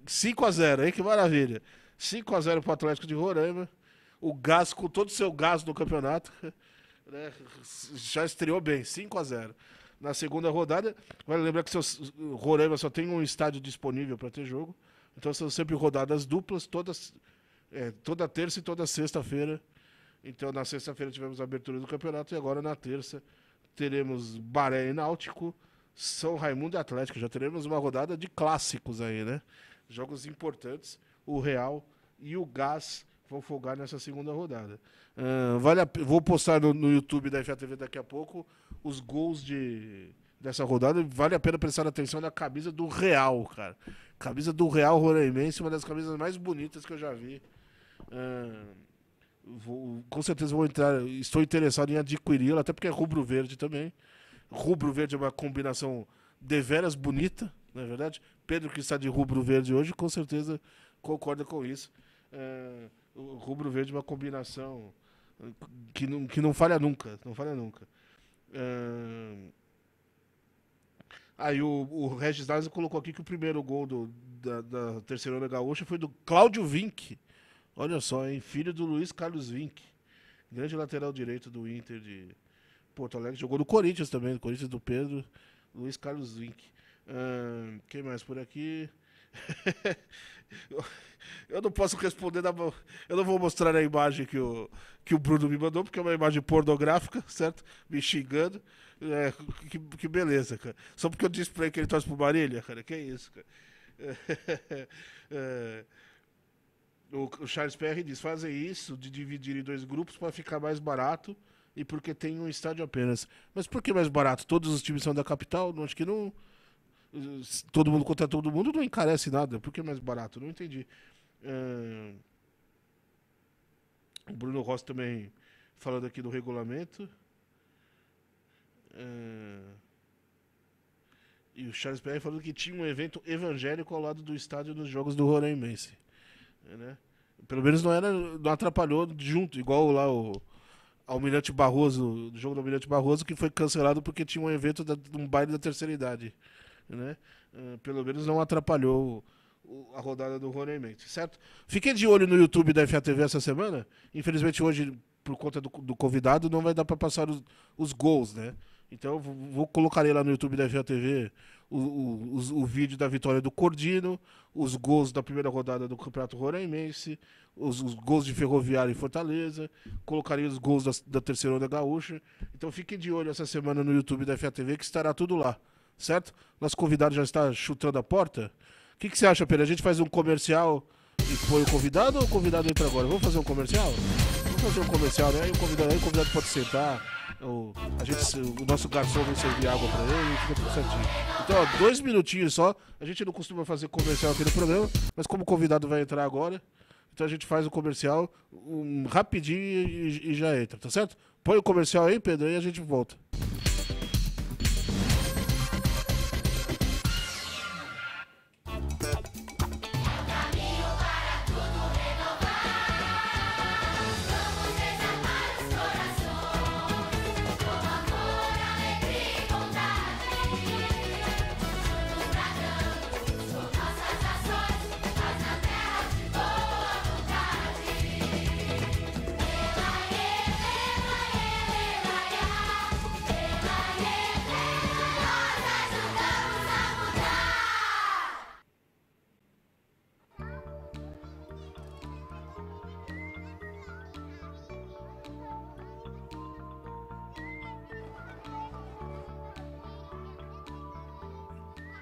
5-0, hein? Que maravilha. 5-0 pro Atlético de Roraima. O Gás, com todo o seu gás no campeonato, né? Já estreou bem, 5-0. Na segunda rodada, vale lembrar que Roraima só tem um estádio disponível para ter jogo. Então são sempre rodadas duplas, toda terça e toda sexta-feira. Então na sexta-feira tivemos a abertura do campeonato e agora na terça teremos Baré e Náutico, São Raimundo e Atlético. Já teremos uma rodada de clássicos aí, né? Jogos importantes. O Real e o Gás vão folgar nessa segunda rodada. Vou postar no YouTube da FATV daqui a pouco os gols dessa rodada. Vale a pena prestar atenção na camisa do Real, cara. Camisa do Real Roraimense, uma das camisas mais bonitas que eu já vi. Com certeza vou entrar. Estou interessado em adquiri-la, até porque é rubro-verde também. Rubro-verde é uma combinação deveras bonita, não é verdade? Pedro, que está de rubro-verde hoje, com certeza concorda com isso. O rubro-verde é uma combinação que não falha nunca. Não falha nunca. Aí o Regis Dazzi colocou aqui que o primeiro gol da Terceirona Gaúcha foi do Cláudio Vinck. Olha só, hein? Filho do Luiz Carlos Vinck. Grande lateral direito do Inter de Porto Alegre. Jogou no Corinthians também, no Corinthians do Pedro. Luiz Carlos Vinck. Quem mais por aqui? Eu não posso responder eu não vou mostrar a imagem que o Bruno me mandou, porque é uma imagem pornográfica, certo? Me xingando. Que beleza, cara. Só porque eu disse pra ele que ele torce pro Marília, cara. Que isso, cara. O Charles Perry diz: fazem isso de dividir em 2 grupos para ficar mais barato e porque tem um estádio apenas. Mas por que mais barato? Todos os times são da capital? Não, acho que não. Todo mundo contra todo mundo não encarece nada. Por que mais barato? Não entendi. O Bruno Rossi também falando aqui do regulamento. E o Charles Perry falando que tinha um evento evangélico ao lado do estádio nos jogos do Roraimense. Né? Pelo menos não atrapalhou junto, igual lá Almirante Barroso, do jogo do Almirante Barroso, que foi cancelado porque tinha um evento de um baile da terceira idade, né? Pelo menos não atrapalhou a rodada do Rony Mendes, certo? Fiquem de olho no YouTube da FATV essa semana. Infelizmente hoje, por conta do convidado, não vai dar para passar os gols, né? Então eu vou colocar lá no YouTube da FATV o vídeo da vitória do Cordino, os gols da primeira rodada do Campeonato Roraimense, os gols de Ferroviária e Fortaleza, colocarei os gols da terceira onda gaúcha. Então fiquem de olho essa semana no YouTube da FATV que estará tudo lá, certo? Nosso convidado já está chutando a porta. O que você acha, Pedro? A gente faz um comercial e põe o convidado ou o convidado entra agora? Vamos fazer um comercial? Vamos fazer um comercial, né? Aí o convidado pode sentar. O nosso garçom vai servir água pra ele e fica tudo certinho. Então, ó, 2 minutinhos só. A gente não costuma fazer comercial aqui no programa, mas como o convidado vai entrar agora, então a gente faz o comercial rapidinho e já entra, tá certo? Põe o comercial aí, Pedro, e a gente volta.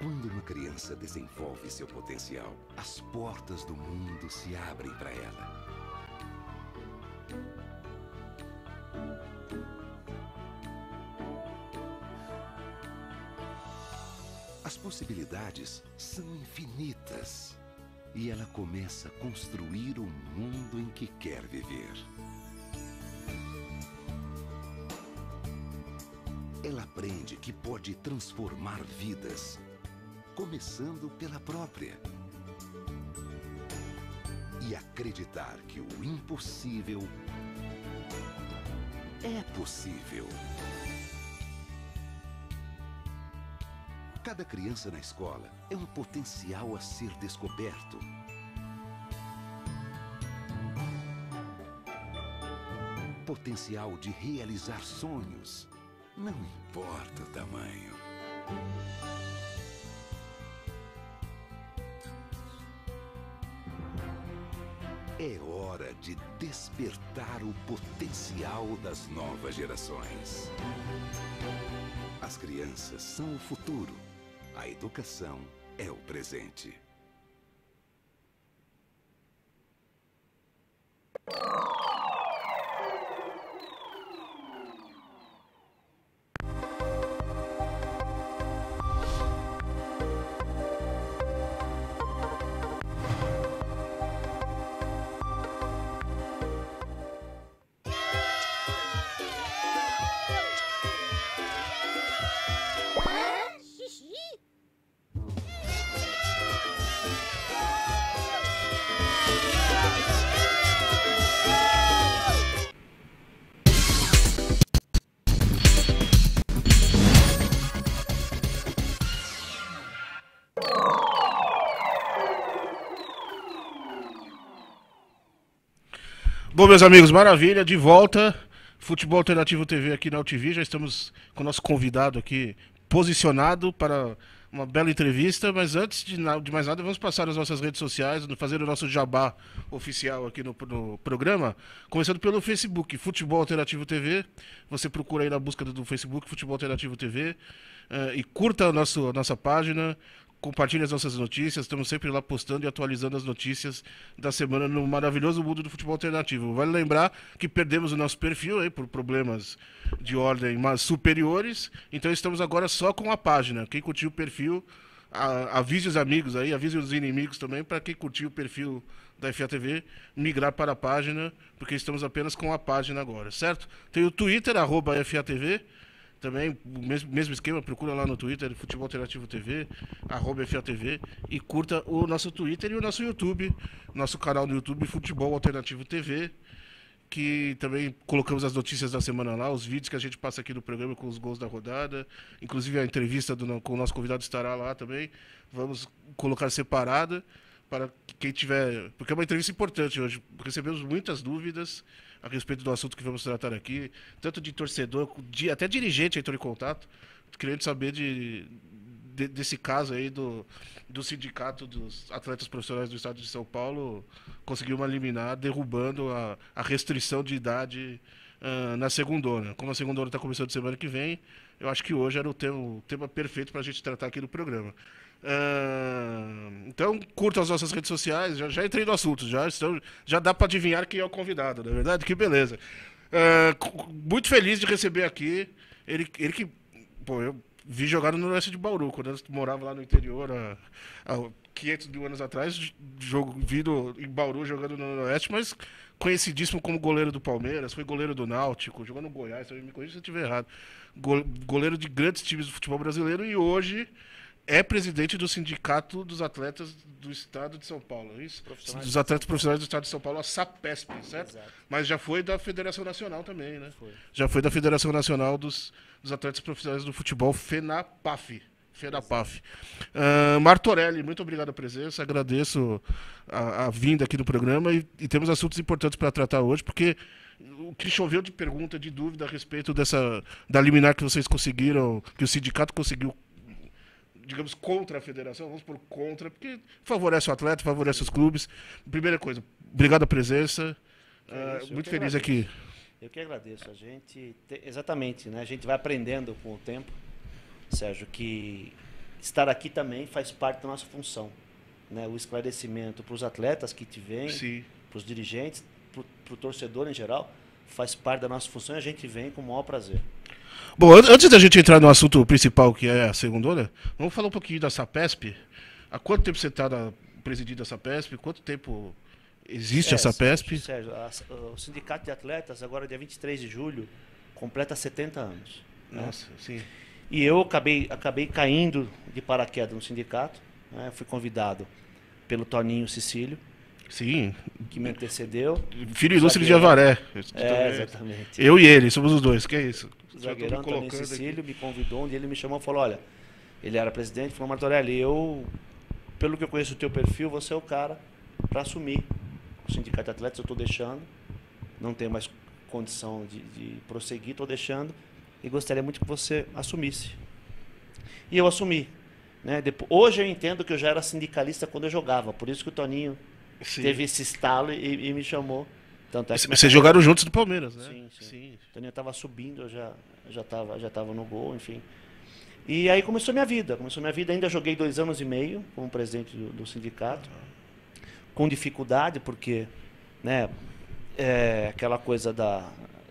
Quando uma criança desenvolve seu potencial, as portas do mundo se abrem para ela. As possibilidades são infinitas e ela começa a construir o mundo em que quer viver. Ela aprende que pode transformar vidas, começando pela própria. E acreditar que o impossível é possível. Cada criança na escola é um potencial a ser descoberto. Potencial de realizar sonhos, não importa o tamanho. É hora de despertar o potencial das novas gerações. As crianças são o futuro. A educação é o presente. Bom, meus amigos, maravilha, de volta. Futebol Alternativo TV aqui na UTV. Já estamos com o nosso convidado aqui posicionado para uma bela entrevista. Mas antes de mais nada, vamos passar as nossas redes sociais, fazer o nosso jabá oficial aqui no programa. Começando pelo Facebook, Futebol Alternativo TV. Você procura aí na busca do Facebook, Futebol Alternativo TV. E curta a nossa página. Compartilhe as nossas notícias, estamos sempre lá postando e atualizando as notícias da semana no maravilhoso mundo do futebol alternativo. Vale lembrar que perdemos o nosso perfil aí por problemas de ordem superiores, então estamos agora só com a página. Quem curtiu o perfil, avise os amigos aí, avise os inimigos também, para quem curtiu o perfil da FATV, migrar para a página, porque estamos apenas com a página agora, certo? Tem o Twitter, @FATV, também, o mesmo esquema, procura lá no Twitter, Futebol Alternativo TV, @FATV, e curta o nosso Twitter e o nosso YouTube, nosso canal no YouTube, Futebol Alternativo TV. que também colocamos as notícias da semana lá, os vídeos que a gente passa aqui no programa com os gols da rodada, inclusive a entrevista com o nosso convidado estará lá também. Vamos colocar separada para quem tiver, porque é uma entrevista importante hoje. Recebemos muitas dúvidas a respeito do assunto que vamos tratar aqui, tanto de torcedor, até dirigente entrou em contato, querendo saber desse caso aí do sindicato dos atletas profissionais do estado de São Paulo, conseguiu uma liminar derrubando a restrição de idade na segundona. Como a segundona está começando semana que vem, eu acho que hoje era o tema perfeito para a gente tratar aqui no programa. Então, curta as nossas redes sociais, já entrei no assunto, já dá para adivinhar quem é o convidado, não é verdade? Que beleza. Muito feliz de receber aqui ele que, pô, eu vi jogar no Oeste de Bauru, quando eu morava lá no interior há 500 mil anos atrás, vindo em Bauru jogando no Oeste, mas conhecidíssimo como goleiro do Palmeiras, foi goleiro do Náutico, jogou no Goiás, me corrija se eu estiver errado. Goleiro de grandes times do futebol brasileiro e hoje é presidente do Sindicato dos Atletas do Estado de São Paulo, é isso? Dos Atletas Profissionais do Estado de São Paulo, a SAPESP, certo? Exato. Mas já foi da Federação Nacional também, né? Foi. Já foi da Federação Nacional dos Atletas Profissionais do Futebol, FENAPAF. Martorelli, muito obrigado a presença, agradeço a vinda aqui no programa e temos assuntos importantes para tratar hoje, porque o que choveu de pergunta, de dúvida a respeito da liminar que vocês conseguiram, que o sindicato conseguiu, digamos, contra a federação, vamos por contra, porque favorece o atleta, favorece os clubes. Primeira coisa, obrigado a presença, muito feliz aqui. Eu que agradeço, exatamente, né? A gente vai aprendendo com o tempo, Sérgio, que estar aqui também faz parte da nossa função, né? O esclarecimento para os atletas que te vêm, para os dirigentes, para o torcedor em geral, faz parte da nossa função e a gente vem com o maior prazer. Bom, antes da gente entrar no assunto principal, que é a segundona, vamos falar um pouquinho da SAPESP. Há quanto tempo você está presidindo a SAPESP? Quanto tempo existe a SAPESP? Sérgio, o Sindicato de Atletas, agora dia 23 de julho, completa 70 anos. Nossa, né? Sim. E eu acabei caindo de paraquedas no sindicato, né? Fui convidado pelo Toninho Cecílio. Sim. Que me antecedeu. Filho ilustre de Avaré. Exatamente. Eu e ele, somos os dois, que é isso? O zagueirão Toninho Cecílio me convidou, onde ele me chamou e falou, olha, ele era presidente, falou, Martorelli, pelo que eu conheço o teu perfil, você é o cara para assumir o Sindicato de Atletas, eu estou deixando, não tenho mais condição de prosseguir, estou deixando, e gostaria muito que você assumisse. E eu assumi. Né? Hoje eu entendo que eu já era sindicalista quando eu jogava, por isso que o Toninho teve esse estalo e me chamou. Tanto é que vocês jogaram juntos no Palmeiras, né? Sim. O Toninho estava subindo, eu já estava no gol, enfim. E aí começou minha vida. Ainda joguei 2 anos e meio como presidente do sindicato, com dificuldade, porque, né, aquela coisa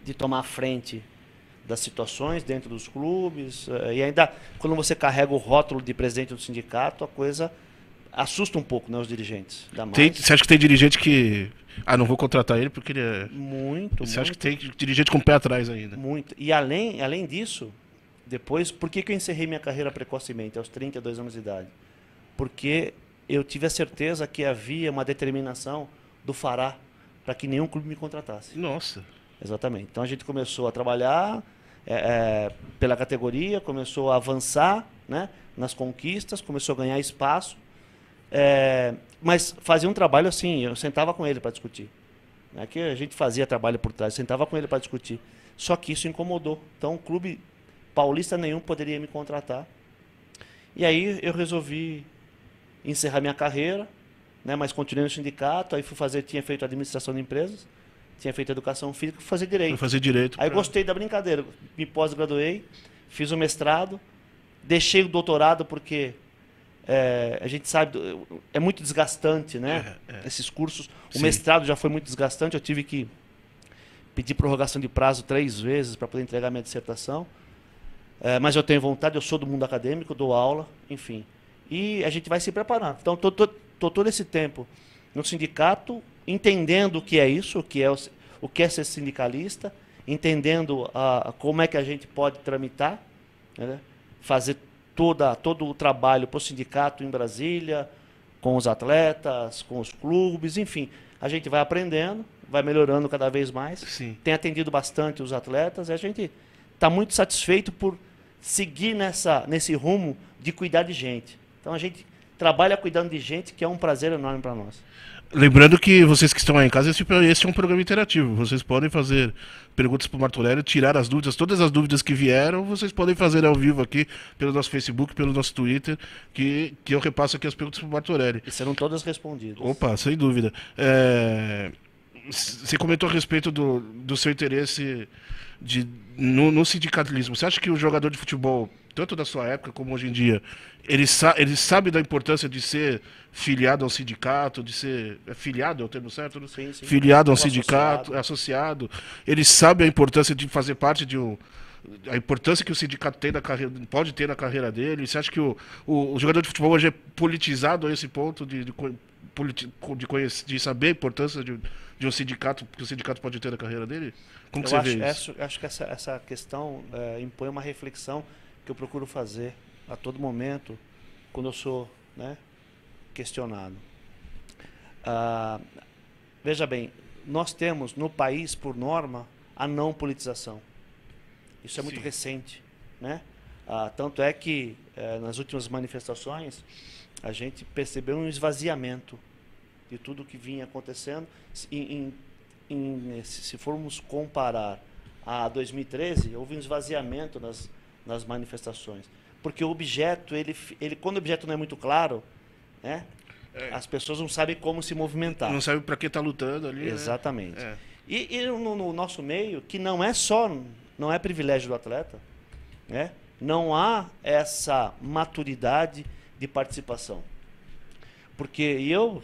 de tomar a frente das situações dentro dos clubes, e ainda quando você carrega o rótulo de presidente do sindicato, a coisa assusta um pouco, né, os dirigentes. Você acha que tem dirigente que... não vou contratar ele porque ele é... Muito. Você acha que tem dirigente com o pé atrás ainda? Muito. E além disso, depois, por que eu encerrei minha carreira precocemente, aos 32 anos de idade? Porque eu tive a certeza que havia uma determinação do Fará para que nenhum clube me contratasse. Nossa. Exatamente. Então a gente começou a trabalhar pela categoria, começou a avançar, né, nas conquistas, começou a ganhar espaço, mas fazia um trabalho assim, eu sentava com ele para discutir. Não é que a gente fazia trabalho por trás, sentava com ele para discutir. Só que isso incomodou. Então o clube paulista nenhum poderia me contratar. E aí eu resolvi encerrar minha carreira, né, mas continuei no sindicato, aí tinha feito administração de empresas, tinha feito educação física, fui fazer direito. Fui fazer direito. Aí gostei da brincadeira, me pós-graduei, fiz o mestrado, deixei o doutorado porque a gente sabe, é muito desgastante, né? Esses cursos. O mestrado já foi muito desgastante, eu tive que pedir prorrogação de prazo 3 vezes para poder entregar minha dissertação. Mas eu tenho vontade, eu sou do mundo acadêmico, dou aula, enfim. E a gente vai se preparando. Então, estou todo esse tempo no sindicato, entendendo o que é isso, o que é ser sindicalista, entendendo como é que a gente pode tramitar, né? Fazer todo o trabalho para o sindicato em Brasília, com os atletas, com os clubes, enfim. A gente vai aprendendo, vai melhorando cada vez mais. Sim. Tem atendido bastante os atletas e a gente está muito satisfeito por seguir nesse rumo de cuidar de gente. Então a gente trabalha cuidando de gente, que é um prazer enorme para nós. Lembrando que vocês que estão aí em casa, esse é um programa interativo. Vocês podem fazer perguntas para o Martorelli, tirar as dúvidas, todas as dúvidas que vieram, vocês podem fazer ao vivo aqui pelo nosso Facebook, pelo nosso Twitter, que eu repasso aqui as perguntas para o Martorelli. E serão todas respondidas. Opa, sem dúvida. Você comentou a respeito do seu interesse no sindicalismo. Você acha que o jogador de futebol, tanto da sua época como hoje em dia, ele sabe da importância de ser filiado ao sindicato, de ser filiado, é o termo certo? Sim, sim. Filiado ao sindicato, associado. Ele sabe a importância de fazer parte a importância que o sindicato tem pode ter na carreira dele. Você acha que o jogador de futebol hoje é politizado a esse ponto de saber a importância de um sindicato, que o sindicato pode ter na carreira dele? Como que você vê isso? Acho que essa questão impõe uma reflexão que eu procuro fazer a todo momento quando eu sou, né, questionado. Veja bem, nós temos no país, por norma, a não politização. Isso é muito recente, né? Tanto é que nas últimas manifestações a gente percebeu um esvaziamento de tudo que vinha acontecendo. Se formos comparar a 2013, houve um esvaziamento nas manifestações. Porque o objeto, quando o objeto não é muito claro, né, as pessoas não sabem como se movimentar. Não sabem para que está lutando ali. Exatamente. Né? E no nosso meio, que não é privilégio do atleta, né, não há essa maturidade de participação. Porque eu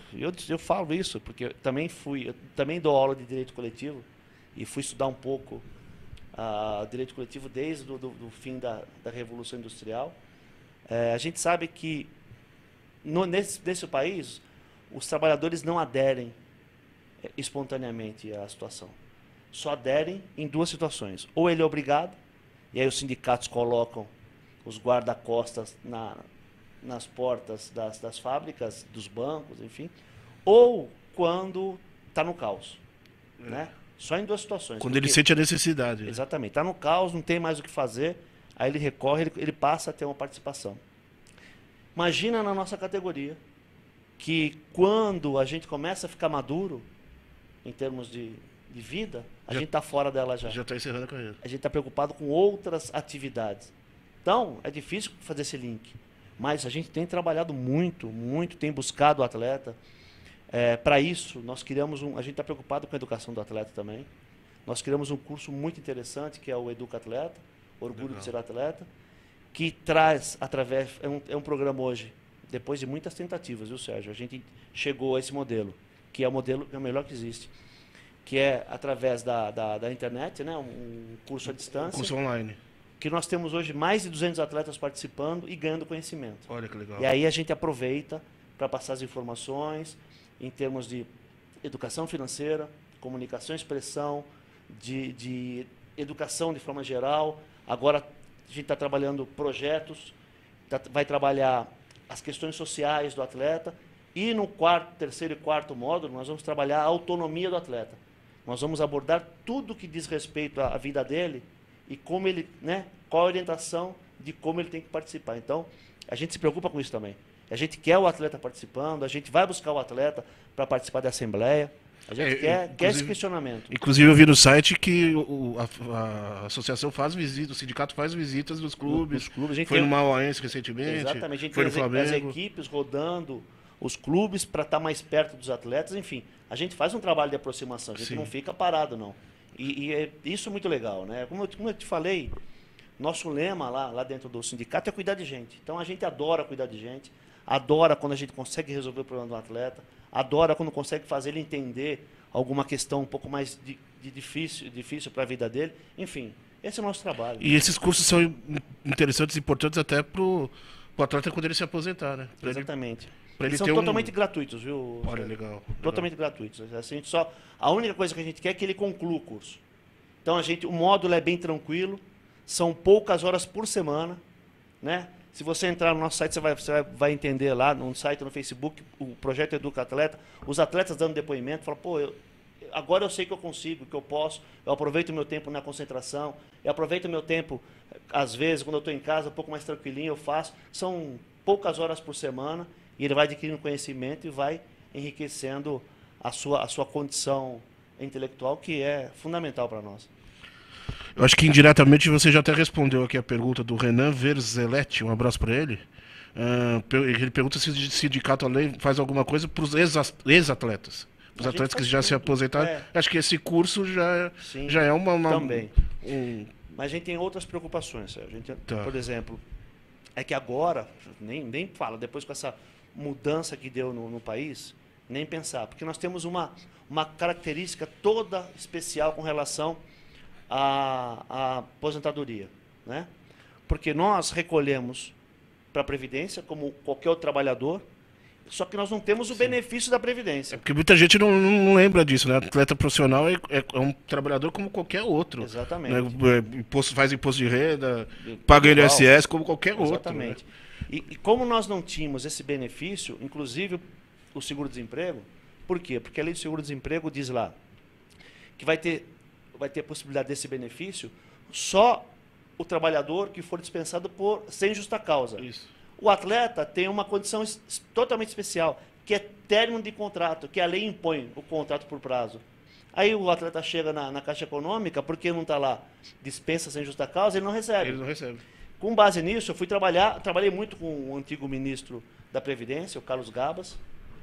falo isso, porque eu também dou aula de direito coletivo e fui estudar um pouco direito coletivo desde o fim da Revolução Industrial. A gente sabe que nesse país os trabalhadores não aderem espontaneamente à situação. Só aderem em duas situações. Ou ele é obrigado, e aí os sindicatos colocam os guarda-costas nas portas das fábricas, dos bancos, enfim, ou quando está no caos. Né? Só em duas situações. Quando ele sente a necessidade. Exatamente. Está no caos, não tem mais o que fazer, aí ele recorre, ele passa a ter uma participação. Imagina na nossa categoria, que quando a gente começa a ficar maduro, em termos de vida, a gente está fora dela já. Já está encerrando a carreira. A gente está preocupado com outras atividades. Então, é difícil fazer esse link. Mas a gente tem trabalhado muito, tem buscado o atleta. Para isso, nós criamos a gente está preocupado com a educação do atleta também. Nós criamos um curso muito interessante, que é o Educa Atleta, Orgulho Legal. de Ser Atleta, que traz, é um programa hoje, depois de muitas tentativas, viu, Sérgio? A gente chegou a esse modelo, que é o melhor que existe, que é através da internet, né, um curso à distância. Curso online. Que nós temos hoje mais de 200 atletas participando e ganhando conhecimento. Olha que legal. E aí a gente aproveita para passar as informações em termos de educação financeira, comunicação e expressão, de educação de forma geral. Agora a gente está trabalhando projetos, vai trabalhar as questões sociais do atleta e no terceiro e quarto módulo nós vamos trabalhar a autonomia do atleta. Nós vamos abordar tudo que diz respeito à vida dele e como ele, né, qual a orientação de como ele tem que participar. Então, a gente se preocupa com isso também. A gente quer o atleta participando, a gente vai buscar o atleta para participar da assembleia. A gente quer esse questionamento. Inclusive, eu vi no site que a associação faz visitas, o sindicato faz visitas nos clubes. A gente foi no Mauaense recentemente. Exatamente. A gente foi tem no Flamengo. as equipes rodando os clubes para estar mais perto dos atletas. Enfim, a gente faz um trabalho de aproximação. A gente não fica parado, não. E isso é muito legal, né? Como eu te falei, nosso lema lá dentro do sindicato é cuidar de gente. Então a gente adora cuidar de gente, adora quando a gente consegue resolver o problema do atleta, adora quando consegue fazer ele entender alguma questão um pouco mais difícil para a vida dele. Enfim, esse é o nosso trabalho. E esses cursos são interessantes e importantes até para o atleta quando ele se aposentar, né? Exatamente. Ele são totalmente gratuitos, viu? Olha, legal. Totalmente gratuitos. Assim, a única coisa que a gente quer é que ele conclua o curso. Então, o módulo é bem tranquilo, são poucas horas por semana, né? Se você entrar no nosso site, você vai entender lá no site, no Facebook, o projeto Educa Atleta, os atletas dando depoimento, falam, pô, agora eu sei que eu consigo, que eu posso, eu aproveito o meu tempo na concentração, eu aproveito o meu tempo, às vezes, quando eu estou em casa, um pouco mais tranquilinho, eu faço. São poucas horas por semana, e ele vai adquirindo conhecimento e vai enriquecendo a sua condição intelectual, que é fundamental para nós. Eu acho que indiretamente você já até respondeu aqui a pergunta do Renan Verzeletti, um abraço para ele. Ele pergunta se o sindicato além faz alguma coisa para os ex-atletas. Os atletas que já se aposentaram. Acho que esse curso já é uma também. Mas a gente tem outras preocupações. A gente, por exemplo, é que agora, nem fala, depois com essa mudança que deu no país, nem pensar. Porque nós temos uma característica toda especial com relação à aposentadoria. Né? Porque nós recolhemos para a Previdência, como qualquer outro trabalhador, só que nós não temos o benefício da Previdência. É porque muita gente não lembra disso, né? Atleta profissional é um trabalhador como qualquer outro. Exatamente. Né? Faz imposto de renda, paga INSS como qualquer outro. Exatamente. Né? E como nós não tínhamos esse benefício, inclusive o seguro-desemprego, por quê? Porque a lei do seguro-desemprego diz lá que vai ter a possibilidade desse benefício só o trabalhador que for dispensado sem justa causa. Isso. O atleta tem uma condição totalmente especial, que é término de contrato, que a lei impõe o contrato por prazo. Aí o atleta chega na Caixa Econômica, porque não está lá dispensa sem justa causa, ele não recebe. Ele não recebe. Com base nisso, eu trabalhei muito com o antigo ministro da Previdência, o Carlos Gabas,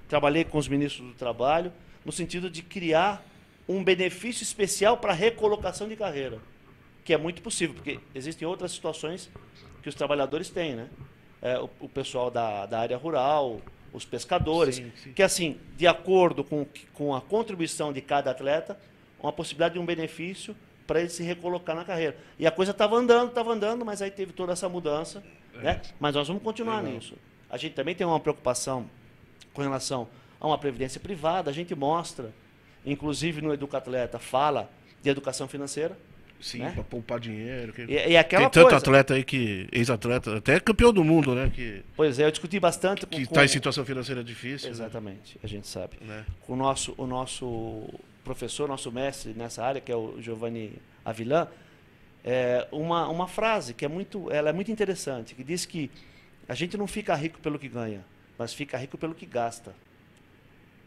trabalhei com os ministros do Trabalho, no sentido de criar um benefício especial para recolocação de carreira, que é muito possível, porque existem outras situações que os trabalhadores têm, né? O pessoal da área rural, os pescadores, sim. Que assim, de acordo com a contribuição de cada atleta, uma possibilidade de um benefício para ele se recolocar na carreira. E a coisa estava andando, mas aí teve toda essa mudança. Né? Mas nós vamos continuar nisso. A gente também tem uma preocupação com relação a uma previdência privada, a gente mostra, inclusive no Educatleta, fala de educação financeira. Sim, né? para poupar dinheiro. E aquela tem tanto coisa, atleta aí ex-atleta, até campeão do mundo, né? Pois é, eu discuti bastante que está em situação financeira difícil. Exatamente, né? A gente sabe. Né? O nosso professor, nosso mestre nessa área, que é o Giovanni Avilan, uma frase que ela é muito interessante, que diz que a gente não fica rico pelo que ganha, mas fica rico pelo que gasta.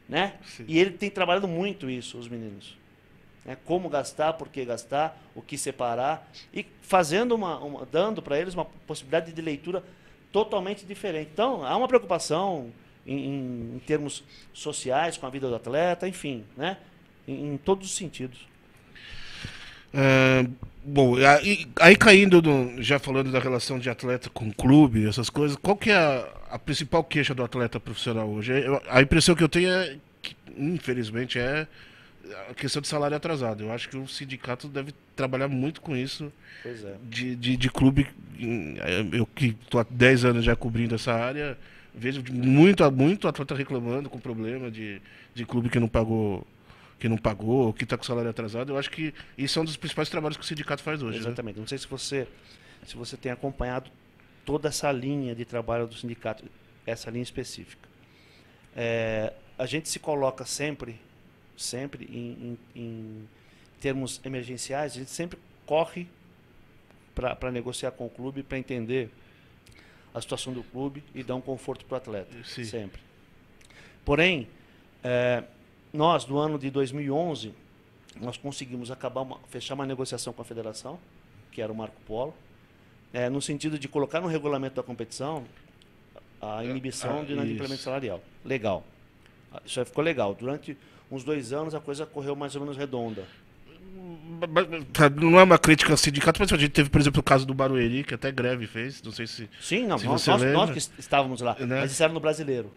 Né? E ele tem trabalhado muito isso, os meninos. Como gastar, por que gastar, o que separar, e fazendo dando para eles uma possibilidade de leitura totalmente diferente. Então, há uma preocupação em termos sociais, com a vida do atleta, enfim, né? Em todos os sentidos. Bom, aí caindo, já falando da relação de atleta com clube, essas coisas, qual que é a principal queixa do atleta profissional hoje? A impressão que eu tenho é que, infelizmente, é a questão de salário atrasado. Eu acho que o sindicato deve trabalhar muito com isso. Pois é. De clube. Eu que estou há 10 anos já cobrindo essa área, vejo muito atleta reclamando com problema de clube que não pagou, que está com salário atrasado. Eu acho que isso é um dos principais trabalhos que o sindicato faz hoje. Exatamente. Né? Não sei se você tem acompanhado toda essa linha de trabalho do sindicato, essa linha específica. A gente se coloca sempre em termos emergenciais, a gente sempre corre para negociar com o clube, para entender a situação do clube e dar um conforto para o atleta. Sim. Sempre. Porém, nós, no ano de 2011, nós conseguimos fechar uma negociação com a federação, que era o Marco Polo, no sentido de colocar no regulamento da competição a inibição de inadimplemento salarial. Legal. Isso aí ficou legal. Durante uns 2 anos a coisa correu mais ou menos redonda. Não é uma crítica ao sindicato, mas a gente teve, por exemplo, o caso do Barueri, que até greve fez. Não sei se. Sim, não, se nós que estávamos lá. Né? Mas isso era no Brasileiro.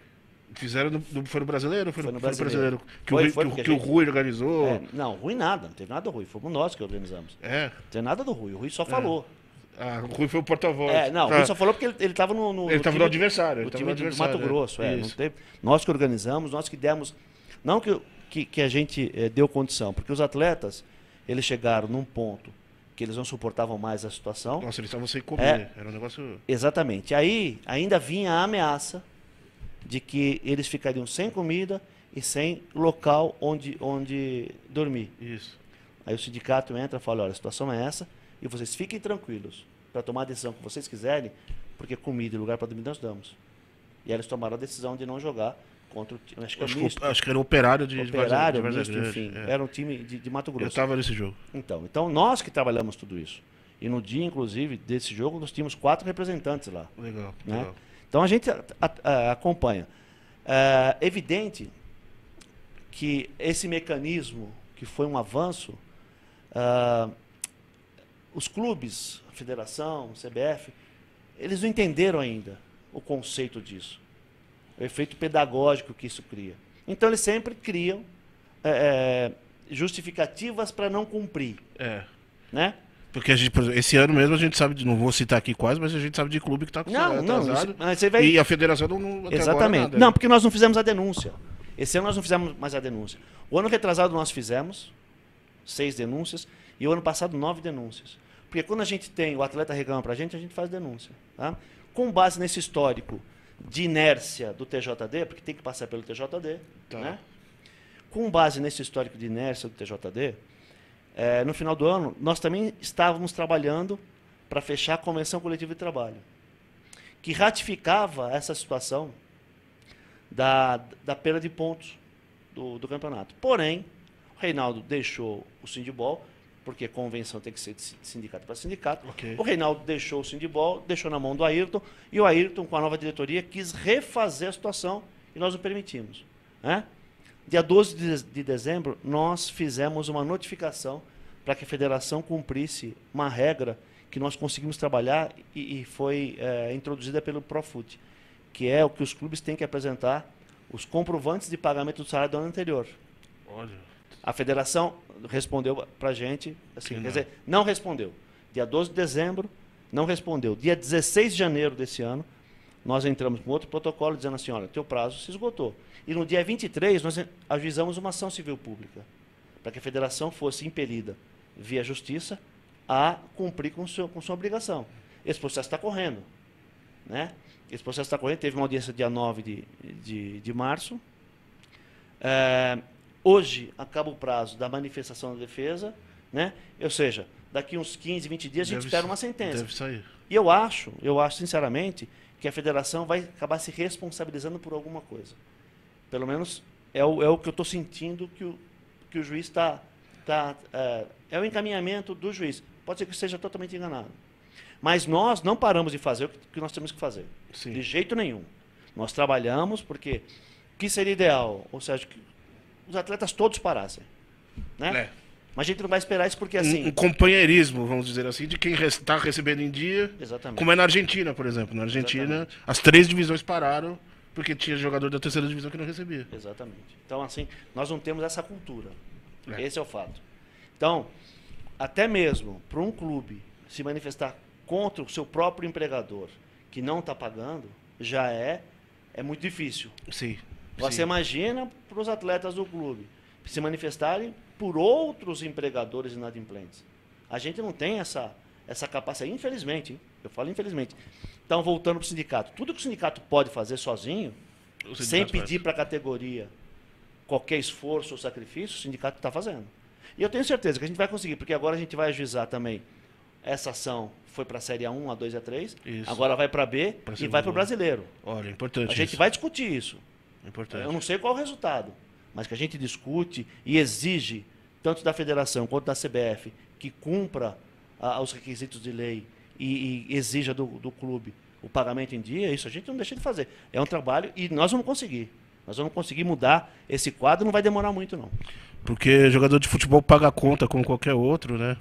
Fizeram foi no Brasileiro? Foi no Brasileiro. Que o Rui organizou. Não, Rui nada, não teve nada do Rui. Fomos nós que organizamos. Não tem nada do Rui. O Rui só falou. O Rui foi o porta-voz. O Rui só falou porque ele estava ele estava no adversário. No time do Mato Grosso. Não teve, nós que organizamos, nós que demos. Não que a gente deu condição, porque os atletas, eles chegaram num ponto que eles não suportavam mais a situação. Nossa, eles estavam sem comer. Era um negócio. Exatamente. Aí ainda vinha a ameaça de que eles ficariam sem comida e sem local onde dormir. Isso. Aí o sindicato entra e fala, olha, a situação é essa, e vocês fiquem tranquilos para tomar a decisão que vocês quiserem, porque comida e lugar para dormir nós damos. E aí eles tomaram a decisão de não jogar contra o time. Acho que era o Operário de Operário, Várzea misto, Grande. enfim. Era um time de Mato Grosso. Eu estava nesse jogo. Então, nós que trabalhamos tudo isso. E no dia, inclusive, desse jogo, nós tínhamos 4 representantes lá. Legal, Né? legal. Então a gente acompanha. Evidente que esse mecanismo, que foi um avanço, os clubes, a federação, o CBF, eles não entenderam ainda o conceito disso, o efeito pedagógico que isso cria. Então eles sempre criam justificativas para não cumprir. Né? Porque a gente, por exemplo, esse ano mesmo a gente sabe, não vou citar aqui quase, mas a gente sabe de clube que está atrasado. Mas você vai... E a federação não até Exatamente. Agora nada, não, né? porque nós não fizemos a denúncia. Esse ano nós não fizemos mais a denúncia. O ano retrasado nós fizemos 6 denúncias e o ano passado 9 denúncias. Porque quando a gente tem, o atleta reclama para a gente faz denúncia. Tá? Com base nesse histórico de inércia do TJD, porque tem que passar pelo TJD, Tá. né? Com base nesse histórico de inércia do TJD, no final do ano, nós também estávamos trabalhando para fechar a Convenção Coletiva de Trabalho, que ratificava essa situação da perda de pontos do campeonato. Porém, o Reinaldo deixou o Sindibol, porque a convenção tem que ser de sindicato para sindicato. Ok. O Reinaldo deixou o Sindibol, deixou na mão do Ayrton, e o Ayrton, com a nova diretoria, quis refazer a situação e nós o permitimos. Né? Dia 12 de dezembro, nós fizemos uma notificação para que a federação cumprisse uma regra que nós conseguimos trabalhar e foi introduzida pelo Profut, que é o que os clubes têm que apresentar os comprovantes de pagamento do salário do ano anterior. Olha. A federação respondeu para a gente, assim, Que quer dizer, não respondeu. Dia 12 de dezembro, não respondeu. Dia 16 de janeiro desse ano, nós entramos com outro protocolo dizendo assim, olha, teu prazo se esgotou. E no dia 23, nós ajuizamos uma ação civil pública, para que a federação fosse impelida, via justiça, a cumprir com sua obrigação. Esse processo está correndo. Né? Esse processo está correndo, teve uma audiência dia 9 de março. Hoje acaba o prazo da manifestação da defesa, né? Ou seja, daqui uns 15, 20 dias a gente espera uma sentença. Deve sair. E eu acho sinceramente, que a federação vai acabar se responsabilizando por alguma coisa. Pelo menos é o que eu estou sentindo que o juiz está... é o encaminhamento do juiz. Pode ser que esteja totalmente enganado. Mas nós não paramos de fazer o que nós temos que fazer. Sim. De jeito nenhum. Nós trabalhamos porque o que seria ideal? Ou seja, que os atletas todos parassem. Né? Mas a gente não vai esperar isso porque assim... Um companheirismo, vamos dizer assim, de quem está recebendo em dia. Exatamente. Como é na Argentina, por exemplo. Na Argentina, Exatamente. as 3 divisões pararam porque tinha jogador da 3ª divisão que não recebia. Exatamente. Então, assim, nós não temos essa cultura. Esse é o fato. Então, até mesmo para um clube se manifestar contra o seu próprio empregador que não está pagando, já é muito difícil. Sim. Você imagina para os atletas do clube se manifestarem por outros empregadores inadimplentes. A gente não tem essa capacidade, infelizmente. Hein? Eu falo infelizmente. Então, voltando para o sindicato. Tudo que o sindicato pode fazer sozinho, sem pedir para a categoria qualquer esforço ou sacrifício, o sindicato está fazendo. E eu tenho certeza que a gente vai conseguir, porque agora a gente vai ajuizar também. Essa ação foi para a Série A1, A2 e A3, Isso. agora vai para B e vai para o Brasileiro. Olha, é importante A gente vai discutir isso. Importante. Eu não sei qual o resultado, mas que a gente discute e exige, tanto da federação quanto da CBF, que cumpra os requisitos de lei e exija do clube o pagamento em dia, isso a gente não deixa de fazer. É um trabalho e nós vamos conseguir. Nós vamos conseguir mudar esse quadro, não vai demorar muito, não. Porque jogador de futebol paga a conta como qualquer outro, né?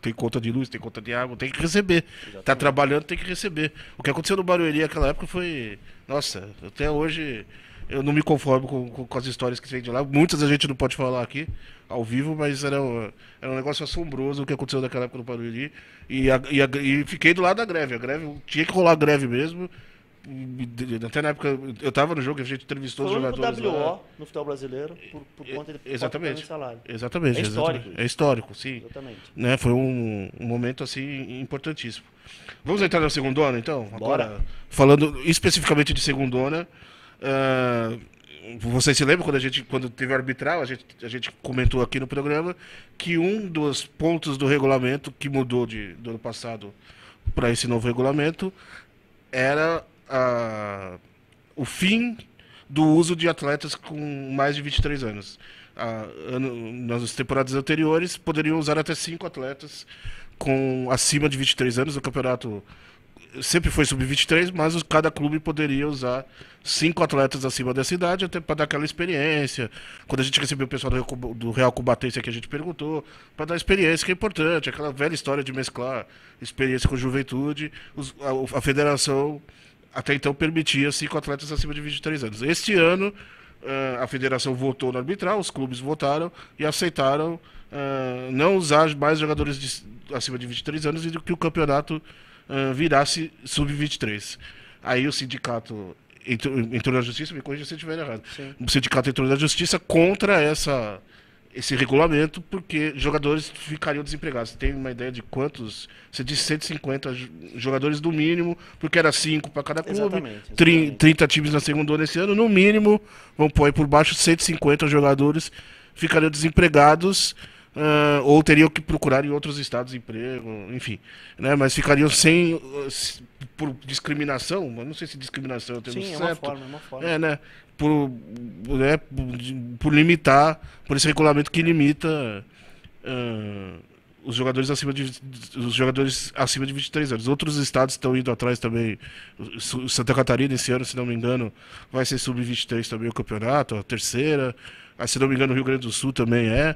Tem conta de luz, tem conta de água, tem que receber. Exatamente. Tá trabalhando, tem que receber. O que aconteceu no Barueri naquela época foi... Nossa, até hoje eu não me conformo com as histórias que vem de lá. Muitas a gente não pode falar aqui, ao vivo, mas era um negócio assombroso o que aconteceu naquela época no Barueri. E fiquei do lado da greve. A greve tinha que rolar greve mesmo. Até na época, eu estava no jogo, a gente entrevistou os jogadores WO lá. no futebol brasileiro por conta de Exatamente. salário. Exatamente. É histórico. Exatamente. É histórico, sim. Exatamente. Né? Foi um momento assim importantíssimo. Vamos entrar na segundona, então? Bora. Agora, falando especificamente de segundona, Vocês se lembram quando teve arbitral, a gente comentou aqui no programa que um dos pontos do regulamento que mudou do ano passado para esse novo regulamento era o fim do uso de atletas com mais de 23 anos. Nas temporadas anteriores, poderiam usar até 5 atletas com acima de 23 anos. O campeonato sempre foi sub-23, mas cada clube poderia usar 5 atletas acima dessa idade, até para dar aquela experiência. Quando a gente recebeu o pessoal do Real Cubatense aqui, a gente perguntou, para dar experiência, que é importante, aquela velha história de mesclar experiência com juventude. A federação até então permitia 5 atletas acima de 23 anos. Este ano, a federação votou no arbitral, os clubes votaram e aceitaram não usar mais jogadores acima de 23 anos e que o campeonato virasse sub-23. Aí o sindicato entrou na justiça, me corrija se eu estiver errado. Sim. O sindicato entrou na justiça contra esse regulamento, porque jogadores ficariam desempregados. Você tem uma ideia de quantos? Você disse 150 jogadores no mínimo, porque era 5 para cada clube. Exatamente. 30 times na segunda ano esse ano, no mínimo, vão pôr aí por baixo 150 jogadores ficariam desempregados. Ou teriam que procurar em outros estados emprego, enfim, né? Mas ficariam sem, por discriminação, eu não sei se discriminação é o termo certo. É uma forma. Né? Por limitar, por esse regulamento que limita os jogadores acima de 23 anos. Outros estados estão indo atrás também. Santa Catarina, esse ano, se não me engano, vai ser sub-23 também o campeonato, a terceira. Se não me engano, o Rio Grande do Sul também é.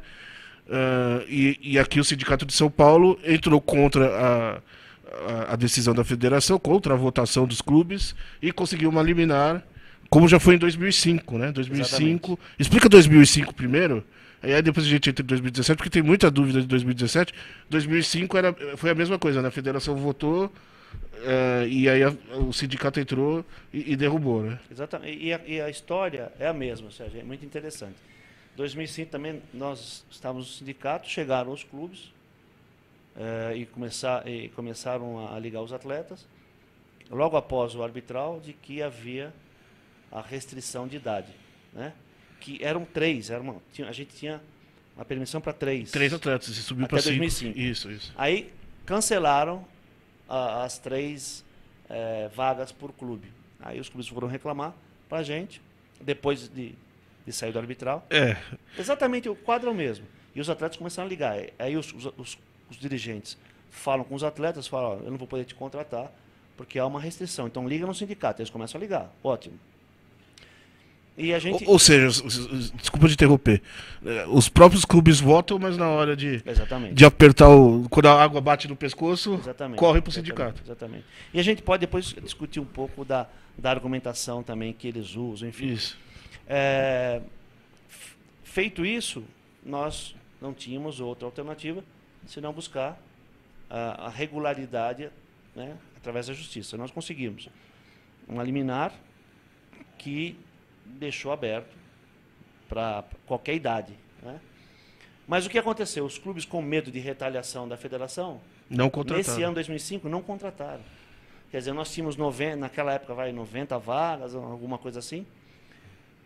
E aqui o Sindicato de São Paulo entrou contra a decisão da federação, contra a votação dos clubes e conseguiu uma liminar, como já foi em 2005, né? 2005. Exatamente. Explica 2005 primeiro, aí depois a gente entra em 2017, porque tem muita dúvida de 2017. 2005 foi a mesma coisa, né? A federação votou e aí o sindicato entrou e derrubou, né? Exatamente. E a história é a mesma, Sérgio, é muito interessante. 2005 também nós estávamos no sindicato, chegaram os clubes e começaram a ligar os atletas, logo após o arbitral, de que havia a restrição de idade, né? Que eram 3, a gente tinha uma permissão para 3. 3 atletas, e subiu para 2005. Isso. Aí cancelaram as 3 vagas por clube. Aí os clubes foram reclamar para a gente, depois de sair do arbitral. Exatamente, o quadro é o mesmo. E os atletas começaram a ligar. Aí os dirigentes falam com os atletas, falam, eu não vou poder te contratar, porque há uma restrição. Então liga no sindicato. Eles começam a ligar. Ótimo. E a gente... Ou seja, desculpa de interromper, os próprios clubes votam, mas na hora de apertar quando a água bate no pescoço, corre para o sindicato. Exatamente. E a gente pode depois discutir um pouco da argumentação também que eles usam, enfim. Isso. Feito isso, nós não tínhamos outra alternativa senão buscar a regularidade, né, através da justiça. Nós conseguimos uma liminar que deixou aberto para qualquer idade, né? Mas o que aconteceu? Os clubes, com medo de retaliação da federação, não contrataram. Nesse ano 2005 não contrataram. Quer dizer, nós tínhamos naquela época 90 vagas, alguma coisa assim.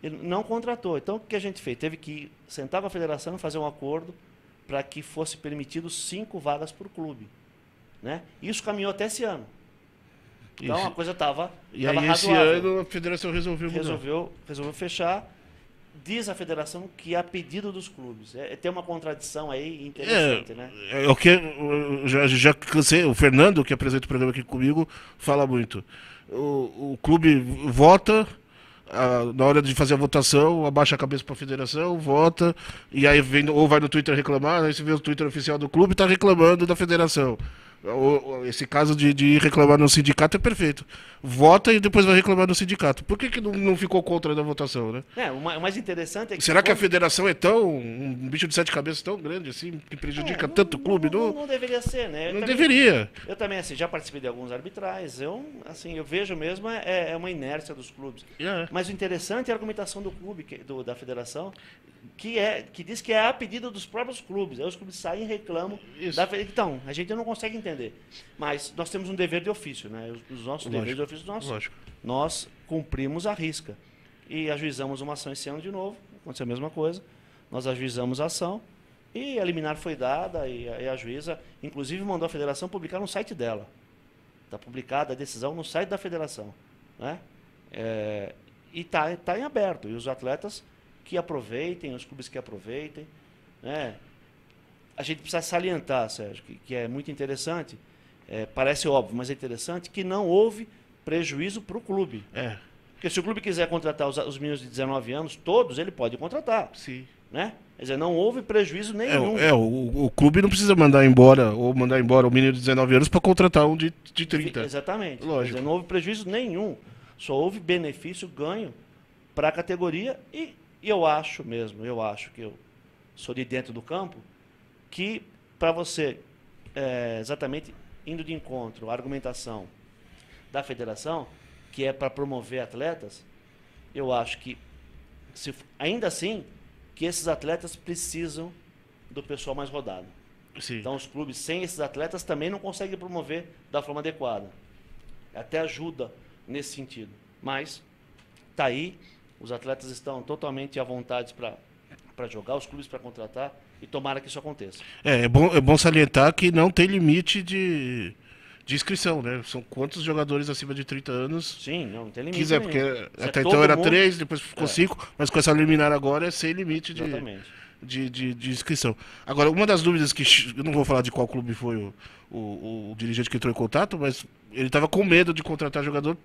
Ele não contratou. Então, o que a gente fez? Teve que sentar com a federação e fazer um acordo para que fosse permitido 5 vagas por clube, né? Isso caminhou até esse ano. Então, a coisa estava razoável. Esse ano a federação resolveu fechar. Diz a federação que é a pedido dos clubes. Tem uma contradição aí interessante, né? É o que eu já cansei. O Fernando, que apresenta o programa aqui comigo, fala muito. O clube vota... na hora de fazer a votação, abaixa a cabeça para a federação, vota, e aí ou vai no Twitter reclamar, aí você vê o Twitter oficial do clube e está reclamando da federação. Esse caso de ir reclamar no sindicato é perfeito. Vota e depois vai reclamar no sindicato. Por que não ficou contra da votação, né? O mais interessante é que... Será que a federação é um bicho de 7 cabeças tão grande assim, que prejudica tanto o clube? Não deveria ser, né? Deveria. Eu também, já participei de alguns arbitrais. Eu vejo mesmo, é uma inércia dos clubes. Mas o interessante é a argumentação do clube, da federação, que diz que é a pedido dos próprios clubes. Aí os clubes saem e reclamam. Então, a gente não consegue entender. Mas nós temos um dever de ofício, né? Os nossos deveres de ofício, nós cumprimos à risca. e ajuizamos uma ação esse ano de novo, aconteceu a mesma coisa, nós ajuizamos a ação, e a liminar foi dada, e a juíza, inclusive, mandou a federação publicar no site dela. Está publicada a decisão no site da federação. Né? E está em aberto. E os atletas que aproveitem, os clubes que aproveitem. Né? A gente precisa salientar, Sérgio, que é muito interessante, parece óbvio, mas é interessante, que não houve prejuízo para o clube. Porque se o clube quiser contratar os meninos de 19 anos, todos, ele pode contratar. Sim. Né? Quer dizer, não houve prejuízo nenhum. O clube não precisa mandar embora o menino de 19 anos para contratar um de 30. Exatamente. Lógico. Quer dizer, não houve prejuízo nenhum. Só houve benefício, ganho para a categoria. E eu acho que eu sou de dentro do campo, que para você, exatamente indo de encontro à argumentação da federação, que é para promover atletas, eu acho que, ainda assim, que esses atletas precisam do pessoal mais rodado. Sim. Então, os clubes sem esses atletas também não conseguem promover da forma adequada. Até ajuda nesse sentido. Mas, está aí, os atletas estão totalmente à vontade para jogar, os clubes para contratar, e tomara que isso aconteça. É bom salientar que não tem limite de inscrição, né? São quantos jogadores acima de 30 anos? Sim, não tem limite. Quiser, nenhum. porque até então era 3, depois ficou 5, mas com essa liminar agora é sem limite de inscrição. Agora, uma das dúvidas que eu não vou falar de qual clube foi o dirigente que entrou em contato, mas ele estava com medo de contratar jogador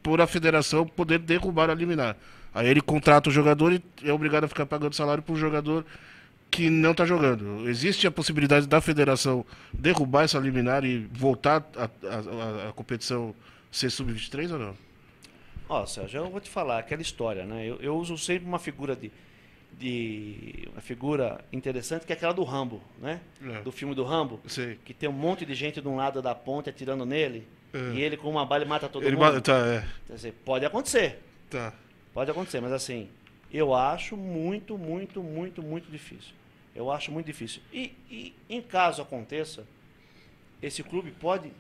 por a federação poder derrubar a liminar. Aí ele contrata o jogador e é obrigado a ficar pagando salário para o jogador que não está jogando. Existe a possibilidade da federação derrubar essa liminar e voltar a competição ser sub-23 ou não? Ó, Sérgio, eu vou te falar aquela história, né? Eu uso sempre uma figura uma figura interessante, que é aquela do Rambo, né? Do filme do Rambo, que tem um monte de gente de um lado da ponte atirando nele, e ele com uma bala mata todo mundo. Quer dizer, pode acontecer. Pode acontecer, mas assim, eu acho muito, muito, muito, muito difícil. Eu acho muito difícil. E em caso aconteça, esse clube pode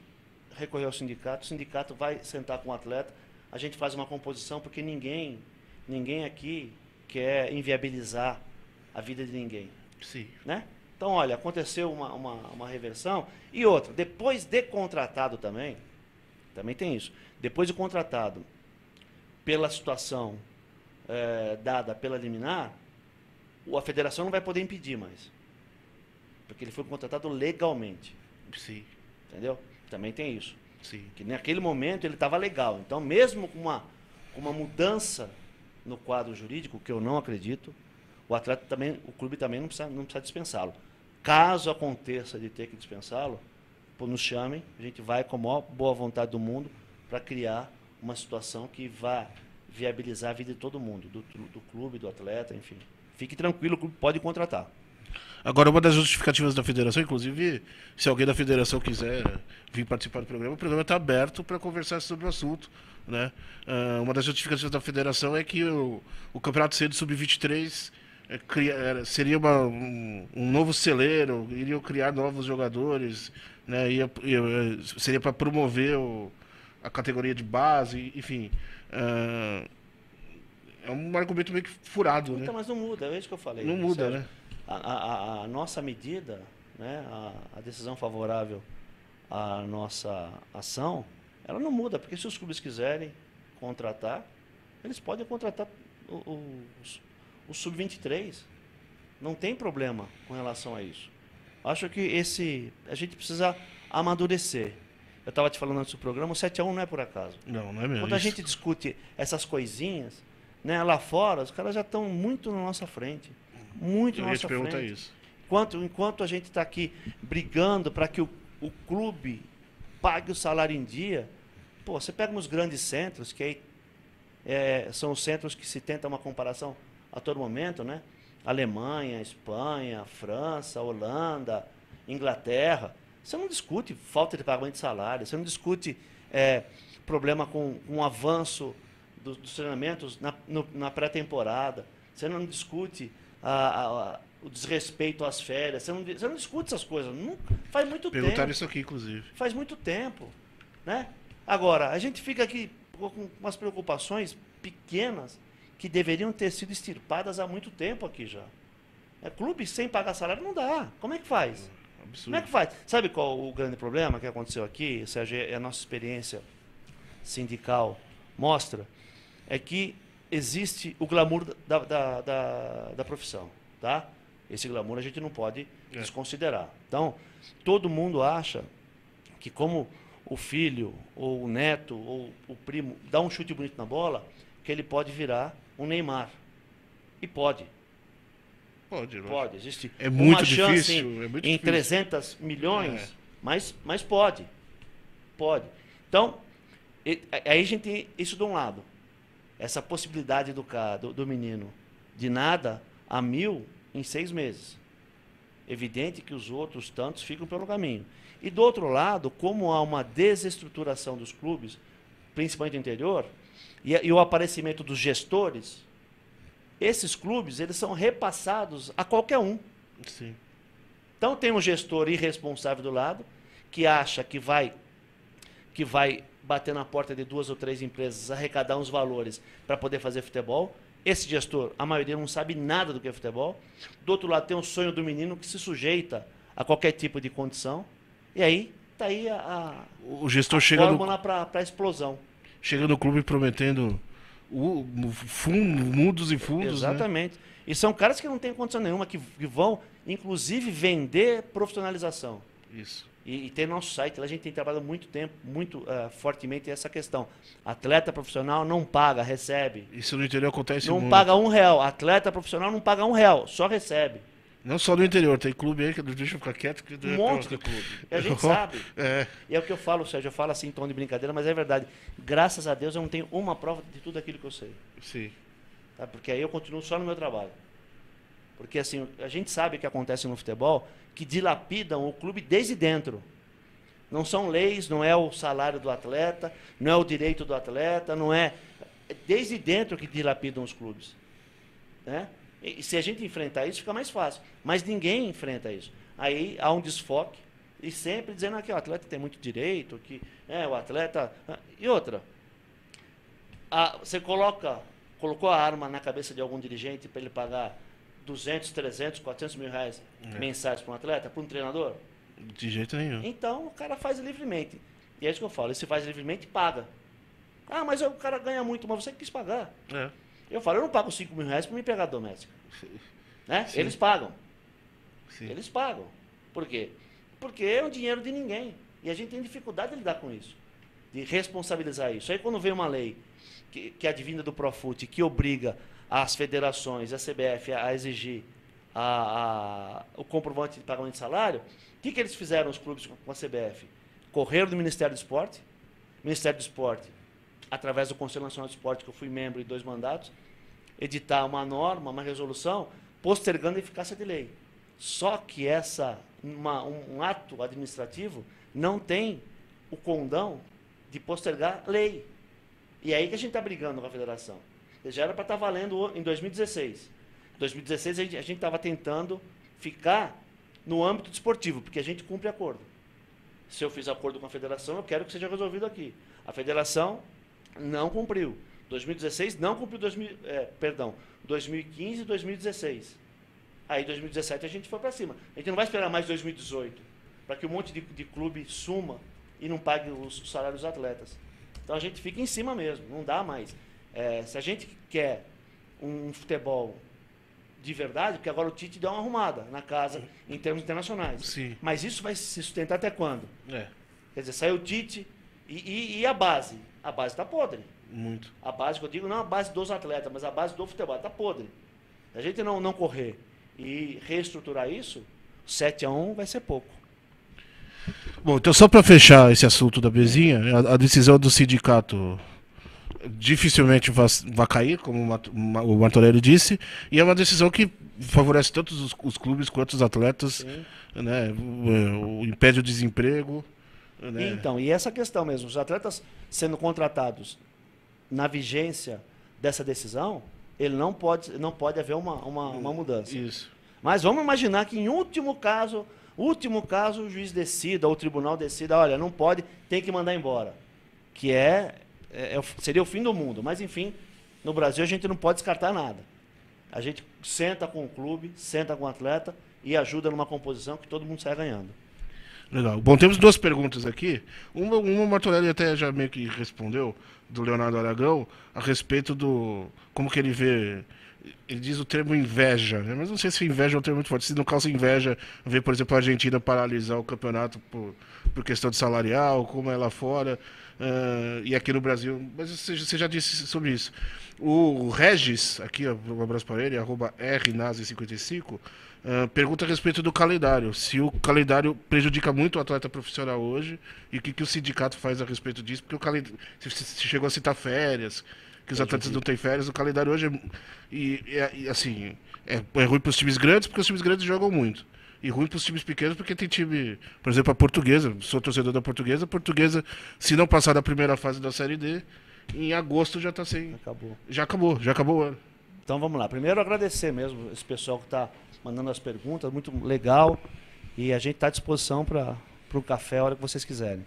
recorrer ao sindicato, o sindicato vai sentar com o atleta, a gente faz uma composição, porque ninguém aqui quer inviabilizar a vida de ninguém. Sim. Né? Então, olha, aconteceu uma reversão. E outra, depois de contratado também tem isso, depois de contratado pela situação dada pela liminar, a federação não vai poder impedir mais. Porque ele foi contratado legalmente. Sim. Entendeu? Também tem isso. Sim. Que naquele momento ele estava legal. Então, mesmo com uma mudança no quadro jurídico, que eu não acredito, o clube também não precisa dispensá-lo. Caso aconteça de ter que dispensá-lo, nos chamem, a gente vai com a maior boa vontade do mundo para criar uma situação que vá viabilizar a vida de todo mundo, do clube, do atleta, enfim. Fique tranquilo, o clube pode contratar. Agora, uma das justificativas da federação, inclusive, se alguém da federação quiser vir participar do programa, o programa está aberto para conversar sobre o assunto. Né? Uma das justificativas da federação é que o Campeonato C do Sub-23 seria um novo celeiro, iriam criar novos jogadores, né? Seria para promover a categoria de base, enfim. É um argumento meio que furado, né? Então, mas não muda, é isso que eu falei. Não muda, Sérgio. né? A nossa medida, né, a decisão favorável à nossa ação, ela não muda, porque se os clubes quiserem contratar, eles podem contratar o Sub-23. Não tem problema com relação a isso. Acho que a gente precisa amadurecer. Eu estava te falando antes do programa, o 7-1 não é por acaso. Não é mesmo. Quando a gente discute essas coisinhas, né, lá fora, os caras já estão muito na nossa frente. Muito na nossa frente. Eu ia te perguntar isso. Enquanto a gente está aqui brigando para que o clube pague o salário em dia, você pega nos grandes centros, que aí são os centros que se tenta uma comparação a todo momento, né? Alemanha, Espanha, França, Holanda, Inglaterra. Você não discute falta de pagamento de salário, você não discute problema com o avanço dos treinamentos na pré-temporada, você não discute o desrespeito às férias, você não discute essas coisas. Faz muito tempo. Perguntaram isso aqui, inclusive. Faz muito tempo. Né? Agora, a gente fica aqui com umas preocupações pequenas que deveriam ter sido extirpadas há muito tempo aqui já. Clube sem pagar salário não dá. Como é que faz? Absurdo. Como é que faz? Sabe qual o grande problema que aconteceu aqui, Sérgio? É a nossa experiência sindical mostra, é que existe o glamour da profissão, tá? Esse glamour a gente não pode desconsiderar. Então, todo mundo acha que como o filho, ou o neto, ou o primo dá um chute bonito na bola, que ele pode virar um Neymar. E pode. Pode. Existe muito uma chance difícil, em difícil. 300 milhões, mas pode. Pode. Então, aí a gente tem isso de um lado. Essa possibilidade do menino de nada a 1000 em 6 meses. Evidente que os outros tantos ficam pelo caminho. E do outro lado, como há uma desestruturação dos clubes, principalmente no interior, e o aparecimento dos gestores, esses clubes eles são repassados a qualquer um. Sim. Então tem um gestor irresponsável do lado, que acha que vai bater na porta de 2 ou 3 empresas, arrecadar uns valores para poder fazer futebol. Esse gestor, a maioria não sabe nada do que é futebol. Do outro lado tem o sonho do menino que se sujeita a qualquer tipo de condição. E aí está aí o gestor chega fórmula para a explosão. Chega no clube prometendo mundos e fundos. Exatamente. Né? E são caras que não têm condição nenhuma, que vão, inclusive, vender profissionalização. Isso. E tem nosso site, lá a gente tem trabalhado muito tempo, muito fortemente essa questão. Atleta profissional não paga, recebe. Isso no interior acontece não muito. Não paga R$1. Atleta profissional não paga R$1, só recebe. Não só no interior, tem clube aí que deixa eu ficar quieto. Que um monte de clube. E a gente sabe. E é o que eu falo, Sérgio, eu falo assim em tom de brincadeira, mas é verdade. Graças a Deus eu não tenho uma prova de tudo aquilo que eu sei. Sim. Tá? Porque aí eu continuo só no meu trabalho. Porque assim, a gente sabe o que acontece no futebol, que dilapidam o clube desde dentro. Não são leis, não é o salário do atleta, não é o direito do atleta, não é... É desde dentro que dilapidam os clubes. Né? E se a gente enfrentar isso, fica mais fácil. Mas ninguém enfrenta isso. Aí há um desfoque, e sempre dizendo que o atleta tem muito direito, que o atleta... E outra, você colocou a arma na cabeça de algum dirigente para ele pagar 200, 300, 400 mil reais mensais para um atleta, para um treinador? De jeito nenhum. Então o cara faz livremente. E é isso que eu falo, ele se faz livremente, paga. Ah, mas o cara ganha muito, mas você que quis pagar. Eu falo, eu não pago 5 mil reais para uma empregada doméstica. Né? Eles pagam. Sim. Eles pagam. Por quê? Porque é um dinheiro de ninguém. E a gente tem dificuldade de lidar com isso. De responsabilizar isso. Aí quando vem uma lei que é advinda do Profut, que obriga as federações, a CBF, a exigir o comprovante de pagamento de salário, o que eles fizeram, os clubes com a CBF? Correram do Ministério do Esporte. O Ministério do Esporte, através do Conselho Nacional de Esporte, que eu fui membro em 2 mandatos, editar uma norma, uma resolução, postergando a eficácia de lei. Só que um ato administrativo não tem o condão de postergar lei. E é aí que a gente está brigando com a federação. Já era para estar valendo em 2016. Em 2016 a gente estava tentando ficar no âmbito desportivo, porque a gente cumpre acordo. Se eu fiz acordo com a federação, eu quero que seja resolvido aqui. A federação não cumpriu. 2016 não cumpriu 2015 e 2016. Aí, 2017, a gente foi para cima. A gente não vai esperar mais 2018, para que um monte de clube suma e não pague os salários dos atletas. Então, a gente fica em cima mesmo, não dá mais. Se a gente quer um futebol de verdade, porque agora o Tite deu uma arrumada na casa em termos internacionais. Sim. Mas isso vai se sustentar até quando? Quer dizer, saiu o Tite e a base? A base está podre. Muito. A base, que eu digo, não a base dos atletas, mas a base do futebol está podre. Se a gente não correr e reestruturar isso, 7-1 vai ser pouco. Bom, então só para fechar esse assunto da Bezinha, a decisão do sindicato dificilmente vai cair, como o Martorelli disse, e é uma decisão que favorece tanto os clubes quanto os atletas, né? Impede o desemprego. Né? Então, e essa questão mesmo, os atletas sendo contratados na vigência dessa decisão, ele não pode haver uma mudança. Isso. Mas vamos imaginar que em último caso o juiz decida, ou o tribunal decida, olha, não pode, tem que mandar embora. Que seria o fim do mundo. Mas, enfim, no Brasil a gente não pode descartar nada. A gente senta com o clube, senta com o atleta e ajuda numa composição que todo mundo sai ganhando. Legal. Bom, temos duas perguntas aqui. Uma o Martorelli até já meio que respondeu, do Leonardo Aragão, a respeito do... como que ele vê... Ele diz o termo inveja, né? Mas não sei se inveja é um termo muito forte. Se não causa inveja ver, por exemplo, a Argentina paralisar o campeonato por questão de salarial, como é lá fora, e aqui no Brasil. Mas você já disse sobre isso. O Regis, aqui, um abraço para ele, @rnazi55, pergunta a respeito do calendário. Se o calendário prejudica muito o atleta profissional hoje e o que o sindicato faz a respeito disso, porque o calendário, se chegou a citar férias, que os atletas não têm férias, o calendário hoje assim, é ruim para os times grandes, porque os times grandes jogam muito. E ruim para os times pequenos, porque tem time, por exemplo, a Portuguesa, sou torcedor da Portuguesa, a Portuguesa, se não passar da primeira fase da Série D, em agosto já está sem... Acabou. Já acabou o ano. Então vamos lá. Primeiro agradecer mesmo esse pessoal que está mandando as perguntas, muito legal. E a gente está à disposição para o café a hora que vocês quiserem.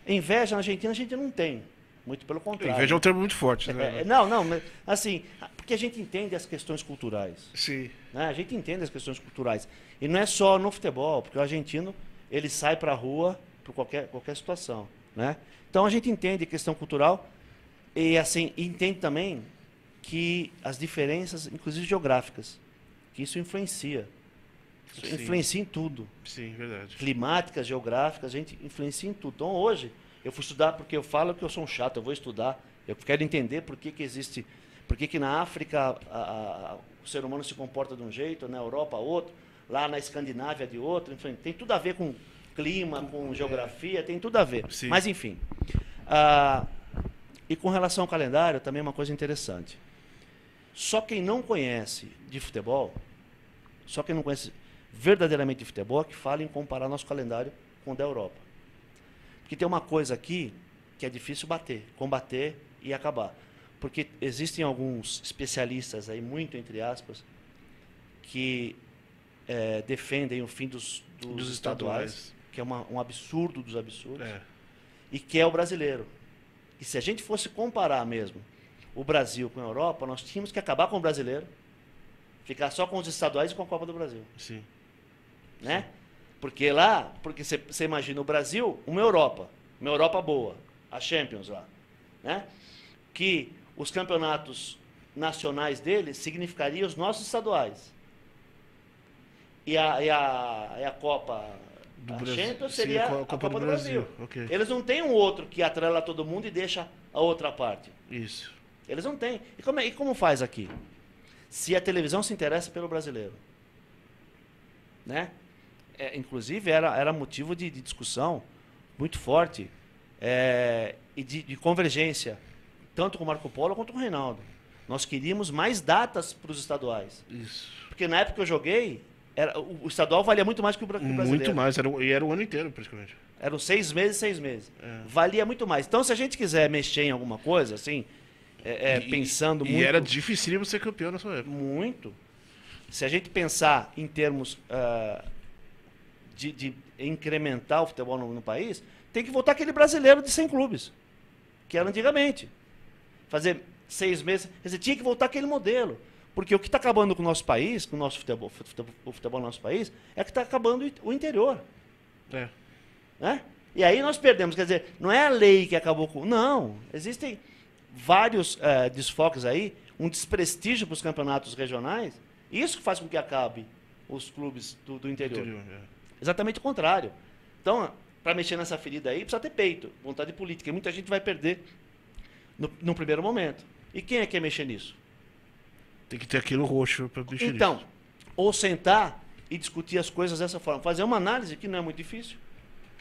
Inveja na Argentina a gente não tem. Muito pelo contrário. Inveja é um termo muito forte, né? Não, assim, porque a gente entende as questões culturais. Sim. Né? A gente entende as questões culturais. E não é só no futebol, porque o argentino, ele sai para a rua por qualquer situação. Né? Então a gente entende a questão cultural e assim, entende também que as diferenças, inclusive geográficas, que isso influencia. Isso influencia em tudo. Sim, verdade. Climáticas, geográficas, a gente influencia em tudo. Então hoje, eu fui estudar porque eu falo que eu sou um chato, eu vou estudar, eu quero entender por que existe, por que na África o ser humano se comporta de um jeito, na Europa outro, lá na Escandinávia de outro, enfim, tem tudo a ver com clima, com geografia, tem tudo a ver. Sim. Mas enfim. E com relação ao calendário, também é uma coisa interessante. Só quem não conhece de futebol, só quem não conhece verdadeiramente de futebol, é que fala em comparar nosso calendário com o da Europa. Porque tem uma coisa aqui que é difícil combater e acabar. Porque existem alguns especialistas aí, muito entre aspas, que defendem o fim dos estaduais, que é um absurdo dos absurdos, e que é o brasileiro. E se a gente fosse comparar mesmo o Brasil com a Europa, nós tínhamos que acabar com o brasileiro, ficar só com os estaduais e com a Copa do Brasil. Sim. Né? Porque lá, você imagina o Brasil, uma Europa boa, a Champions lá, né? Que os campeonatos nacionais deles significariam os nossos estaduais. E a Copa da Champions seria a Copa do Brasil. Okay. Eles não têm um outro que atrela todo mundo e deixa a outra parte. Isso. Eles não têm. E como faz aqui? Se a televisão se interessa pelo brasileiro, né? Inclusive era motivo de discussão muito forte e de convergência, tanto com o Marco Polo quanto com o Reinaldo. Nós queríamos mais datas para os estaduais. Isso. Porque na época que eu joguei, o estadual valia muito mais que o brasileiro. Muito mais, e era o ano inteiro praticamente. Eram 6 meses. Valia muito mais. Então, se a gente quiser mexer em alguma coisa, assim, pensando muito... E era dificílimo ser campeão na sua época. Muito. Se a gente pensar em termos de incrementar o futebol no país, tem que voltar aquele brasileiro de 100 clubes, que era antigamente. Fazer 6 meses... Quer dizer, tinha que voltar aquele modelo. Porque o que está acabando com o nosso país, com o nosso futebol, o futebol do nosso país, é que está acabando o interior. Né? E aí nós perdemos. Quer dizer, não é a lei que acabou com... Não. Existem vários desfoques aí, um desprestígio para os campeonatos regionais, e isso faz com que acabe os clubes do interior. Exatamente o contrário. Então, para mexer nessa ferida aí, precisa ter peito, vontade política. E muita gente vai perder no primeiro momento. E quem é que quer mexer nisso? Tem que ter aquilo roxo para mexer nisso. Então, ou sentar e discutir as coisas dessa forma. Fazer uma análise que não é muito difícil.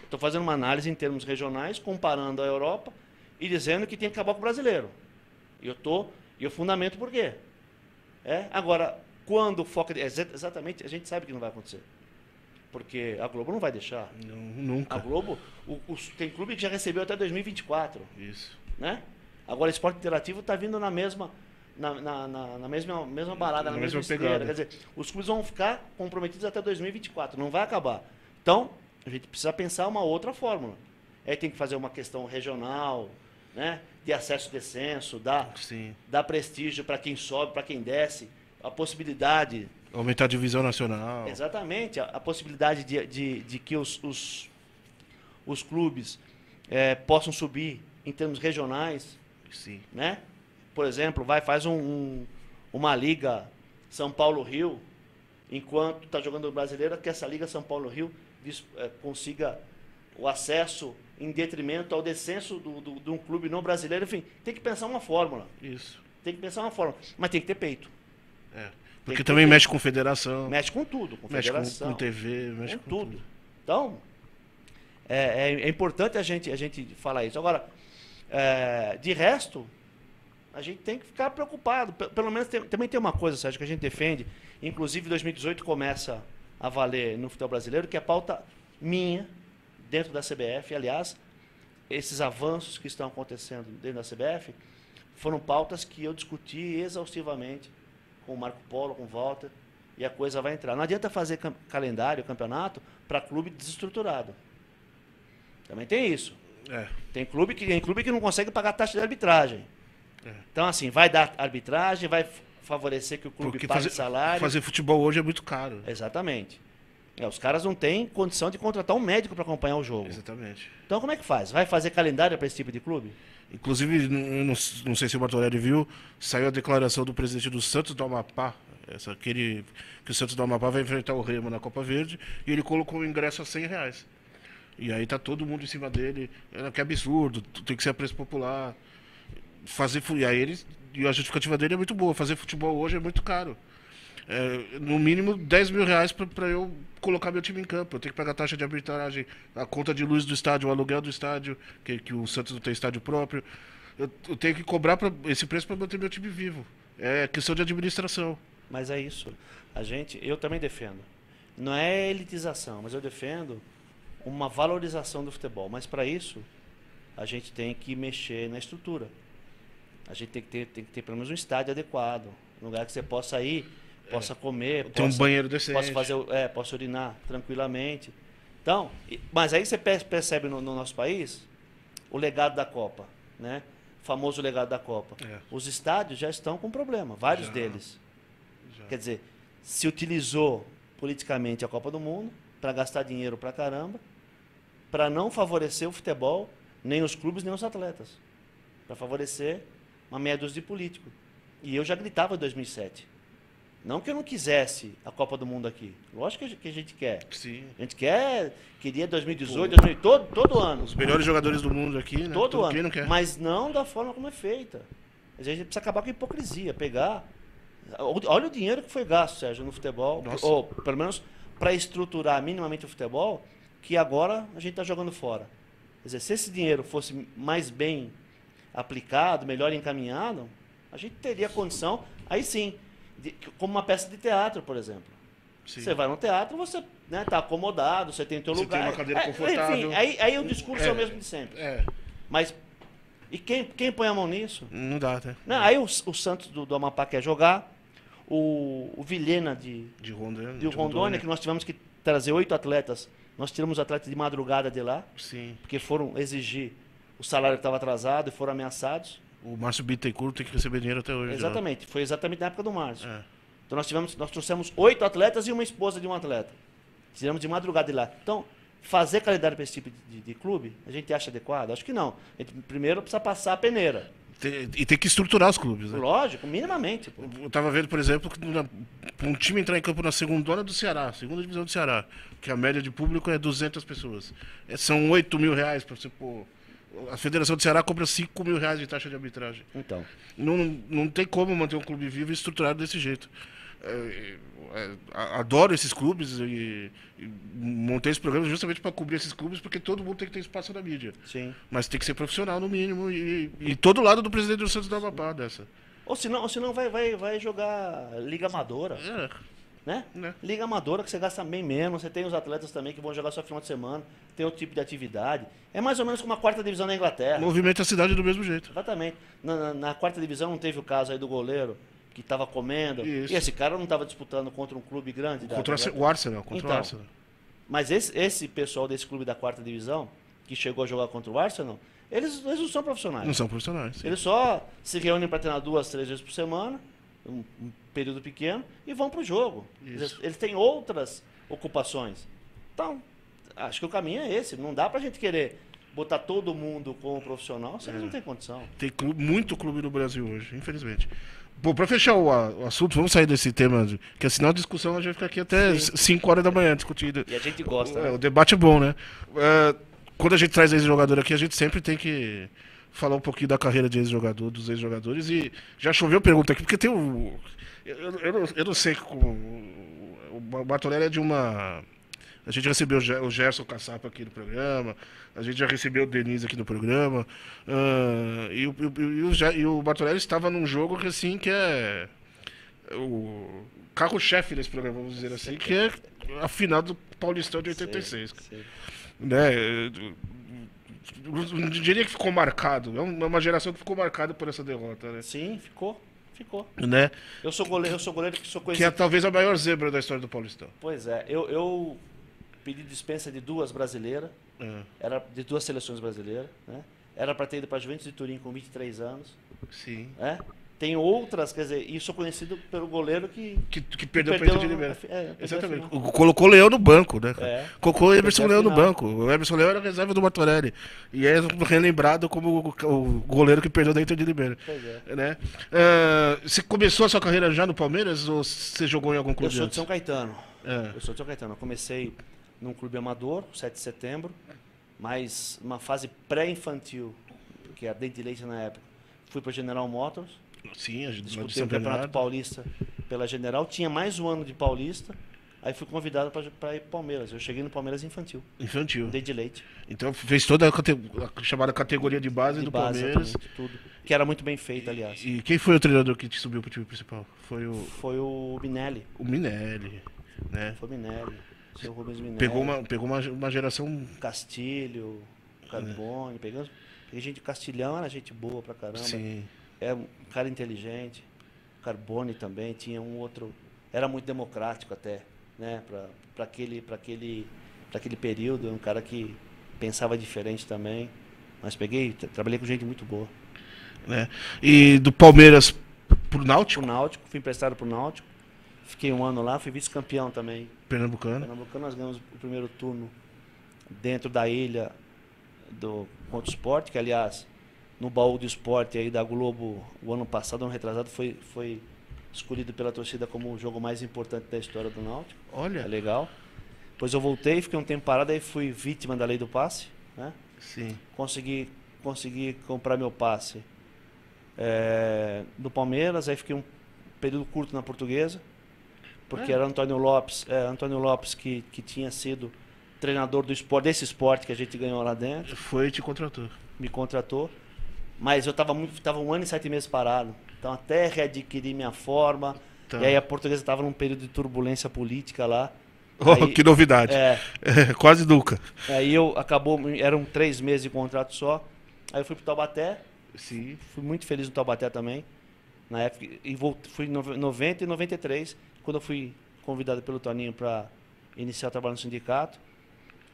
Estou fazendo uma análise em termos regionais, comparando a Europa e dizendo que tem que acabar com o brasileiro. E eu fundamento por quê. Agora, quando o foco... exatamente, a gente sabe que não vai acontecer. Porque a Globo não vai deixar. Não, nunca. A Globo, tem clube que já recebeu até 2024. Isso. Né? Agora, o esporte interativo está vindo na mesma balada, na mesma esteira. Quer dizer, os clubes vão ficar comprometidos até 2024, não vai acabar. Então, a gente precisa pensar uma outra fórmula. Aí tem que fazer uma questão regional, né? De acesso e descenso, dá prestígio para quem sobe, para quem desce, a possibilidade... Aumentar a divisão nacional. Exatamente, a possibilidade de que os clubes possam subir em termos regionais. Sim. Né? Por exemplo, faz uma liga São Paulo-Rio, enquanto está jogando o brasileiro, que essa liga São Paulo-Rio consiga o acesso em detrimento ao descenso de um clube não brasileiro. Enfim, tem que pensar uma fórmula. Isso. Tem que pensar uma fórmula. Mas tem que ter peito. Porque também mexe com federação. Mexe com tudo. Com mexe federação. Com TV, mexe com tudo. Então, é importante a gente falar isso. Agora, de resto, a gente tem que ficar preocupado. Pelo menos também tem uma coisa, Sérgio, que a gente defende. Inclusive, 2018 começa a valer no futebol brasileiro, que é a pauta minha, dentro da CBF. Aliás, esses avanços que estão acontecendo dentro da CBF foram pautas que eu discuti exaustivamente com o Marco Polo, com o Walter, e a coisa vai entrar. Não adianta fazer calendário, campeonato, para clube desestruturado. Também tem isso. Tem clube que não consegue pagar taxa de arbitragem. Então, assim, vai dar arbitragem, vai favorecer que o clube pague salário. Fazer futebol hoje é muito caro. Exatamente. Os caras não têm condição de contratar um médico para acompanhar o jogo. Exatamente. Então, como é que faz? Vai fazer calendário para esse tipo de clube? Inclusive, não sei se o Bartolelli viu, saiu a declaração do presidente do Santos do Amapá, que o Santos do Amapá vai enfrentar o Remo na Copa Verde, e ele colocou o ingresso a R$100. E aí tá todo mundo em cima dele, que absurdo, tem que ser a preço popular. E a justificativa dele é muito boa, fazer futebol hoje é muito caro. No mínimo R$10.000 para eu colocar meu time em campo. Eu tenho que pagar a taxa de arbitragem, a conta de luz do estádio, o aluguel do estádio, que o Santos não tem estádio próprio. Eu tenho que cobrar esse preço para manter meu time vivo. É questão de administração. Mas é isso. Eu também defendo. Não é elitização, mas eu defendo uma valorização do futebol. Mas para isso, a gente tem que mexer na estrutura. A gente tem que ter pelo menos um estádio adequado, um lugar que você possa ir, possa comer, tem um banheiro decente, possa urinar tranquilamente. Então, mas aí você percebe no nosso país o legado da Copa, né? O famoso legado da Copa. Os estádios já estão com problema, vários deles. Quer dizer, se utilizou politicamente a Copa do Mundo para gastar dinheiro pra caramba, para não favorecer o futebol, nem os clubes, nem os atletas. Para favorecer uma meia dúzia de políticos. E eu já gritava em 2007. Não que eu não quisesse a Copa do Mundo aqui. Lógico que a gente quer. Sim. A gente queria 2018, 2018, todo ano. Os melhores jogadores do mundo aqui, né? Todo ano. Quem não quer? Mas não da forma como é feita. A gente precisa acabar com a hipocrisia. Olha o dinheiro que foi gasto, Sérgio, no futebol. Nossa. Ou, pelo menos, para estruturar minimamente o futebol, que agora a gente está jogando fora. Quer dizer, se esse dinheiro fosse mais bem aplicado, melhor encaminhado, a gente teria condição, aí sim, como uma peça de teatro, por exemplo. Sim. Você vai no teatro, você está acomodado, você tem o teu lugar. Tem uma cadeira confortável. Enfim, aí o discurso é o mesmo de sempre. Mas, e quem põe a mão nisso? Não dá, né? Não, aí o Santos do Amapá quer jogar, o Vilhena de Rondônia, que nós tivemos que trazer 8 atletas. Nós tiramos atletas de madrugada de lá, sim, porque foram exigir o salário que estava atrasado e foram ameaçados. O Márcio Bittencourt tem que receber dinheiro até hoje. Exatamente, foi exatamente na época do Márcio. Então nós trouxemos 8 atletas e uma esposa de um atleta. Tiramos de madrugada de lá. Então, fazer calendário para esse tipo de clube, a gente acha adequado? Acho que não. A gente primeiro precisa passar a peneira. E tem que estruturar os clubes, né? Lógico, minimamente. Pô. Eu estava vendo, por exemplo, que um time entrar em campo na segunda divisão do Ceará, que a média de público é 200 pessoas. São R$8.000 para você pôr. A Federação do Ceará cobra R$5.000 de taxa de arbitragem. Então. Não tem como manter um clube vivo e estruturado desse jeito. Adoro esses clubes e montei esse programa justamente para cobrir esses clubes, porque todo mundo tem que ter espaço na mídia. Sim. Mas tem que ser profissional no mínimo e todo lado do presidente do Santos do Amapá dessa. Ou senão vai jogar Liga Amadora. Né? Liga Amadora, que você gasta bem menos, você tem os atletas também que vão jogar só final de semana, tem outro tipo de atividade. É mais ou menos como a 4ª divisão da Inglaterra. Movimenta a cidade do mesmo jeito. Exatamente. Na 4ª divisão não teve o caso aí do goleiro que estava comendo. Isso. E esse cara não estava disputando contra um clube grande. Contra o Arsenal. O Arsenal. Mas esse pessoal desse clube da 4ª divisão, que chegou a jogar contra o Arsenal, Eles não são profissionais. Não são profissionais. Sim. Eles só se reúnem para treinar 2, 3 vezes por semana, um período pequeno, e vão para o jogo. Eles têm outras ocupações. Então, acho que o caminho é esse. Não dá para a gente querer botar todo mundo como profissional, se eles não têm condição. Tem muito clube no Brasil hoje, infelizmente. Bom, para fechar o assunto, vamos sair desse tema, que senão a discussão a gente vai ficar aqui até 5 horas da manhã discutindo. E a gente gosta, né? O debate é bom, né? Quando a gente traz ex-jogador aqui, a gente sempre tem que falar um pouquinho da carreira de ex-jogador, dos ex-jogadores. E já choveu pergunta aqui, porque tem o... Eu não sei como... O Martorelli é de uma... A gente recebeu o Gerson Caçapa aqui no programa, a gente já recebeu o Denise aqui no programa, e o Martorelli estava num jogo que, assim, que é o carro-chefe desse programa, vamos dizer assim, que é a final do Paulistão de 86. Sim. Né? Não diria que ficou marcado, é uma geração que ficou marcada por essa derrota, né? Sim, ficou. Né? Eu sou goleiro que sou conhecido. Que é talvez a maior zebra da história do Paulistão. Pois é, eu pedi dispensa de 2 brasileiras, era de 2 seleções brasileiras, né? Era para ter ido para a Juventus de Turim com 23 anos. Sim. Né? Tem outras, quer dizer, e sou conhecido pelo goleiro que perdeu para o de Limeira. Exatamente. Colocou o Leão no banco, né? Colocou o Emerson Leão no banco. O Emerson Leão era reserva do Martorelli. E é relembrado como o goleiro que perdeu da Inter de Limeira. Pois é. Né? Você começou a sua carreira já no Palmeiras ou você jogou em algum clube? Eu sou de São Caetano. Eu sou de São Caetano. Eu comecei num clube amador, 7 de setembro, mas uma fase pré-infantil, que era dente de leite na época. Fui para General Motors. Sim, a gente disputei o Campeonato Paulista pela General. Tinha mais um ano de Paulista. Aí fui convidado para ir para Palmeiras. Eu cheguei no Palmeiras infantil. Dente de leite. Então fez toda a chamada categoria de base do Palmeiras. Tudo. Que era muito bem feito, aliás. E quem foi o treinador que te subiu para o time principal? Foi o Minelli. O Minelli, né? Foi o Minelli. Seu Rubens Minelli. Pegou uma geração... Castilho, Carbone. Peguei gente de Castilhão, era gente boa pra caramba. Sim. É um cara inteligente. Carbone também, tinha um outro... Era muito democrático até, né? Para aquele período, um cara que pensava diferente também. Mas trabalhei com gente muito boa. Né? E do Palmeiras pro Náutico? Pro Náutico, fui emprestado pro Náutico. Fiquei um ano lá, fui vice-campeão também. Pernambucano, nós ganhamos o primeiro turno dentro da ilha contra o Sport, que aliás... No baú do esporte aí da Globo, o ano passado, ano retrasado, foi escolhido pela torcida como o jogo mais importante da história do Náutico. Olha. É legal. Depois eu voltei, fiquei um tempo parado, aí fui vítima da lei do passe. Né? Sim. Consegui comprar meu passe no Palmeiras, aí fiquei um período curto na Portuguesa, porque era Antônio Lopes que tinha sido treinador desse esporte que a gente ganhou lá dentro. Foi e te contratou. Me contratou. Mas eu tava 1 ano e 7 meses parado. Então até readquirir minha forma. Tá. E aí a Portuguesa estava num período de turbulência política lá. Aí, que novidade. Quase nunca. Aí eram 3 meses de contrato só. Aí eu fui pro Taubaté. Sim. Fui muito feliz no Taubaté também. Na época, e fui em 90 e 93, quando eu fui convidado pelo Toninho para iniciar o trabalho no sindicato.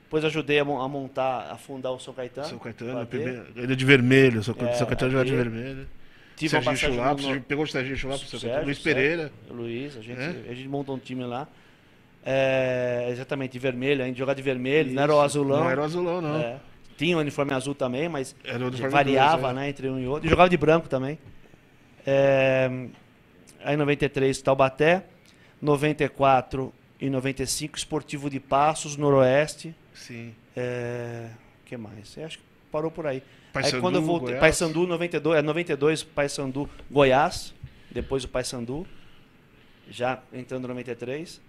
Depois ajudei a fundar o São Caetano. São Caetano, ele é de vermelho, São Caetano joga de vermelho. Serginho Chulapos, pegou o Serginho Chulapos, Luiz Pereira. Luiz, a gente montou um time lá. Exatamente, de vermelho, a gente jogava de vermelho, isso. Não era o azulão. Não era o azulão, não. Tinha o uniforme azul também, mas variava, né, entre um e outro. E jogava de branco também. Aí em 93, Taubaté. 94 e 95, Esportivo de Passos, Noroeste. Sim. Que mais? Eu acho que parou por aí. Paysandu, aí quando eu voltei, Paysandu 92, Paysandu, Goiás, depois o Paysandu, já entrando em 93.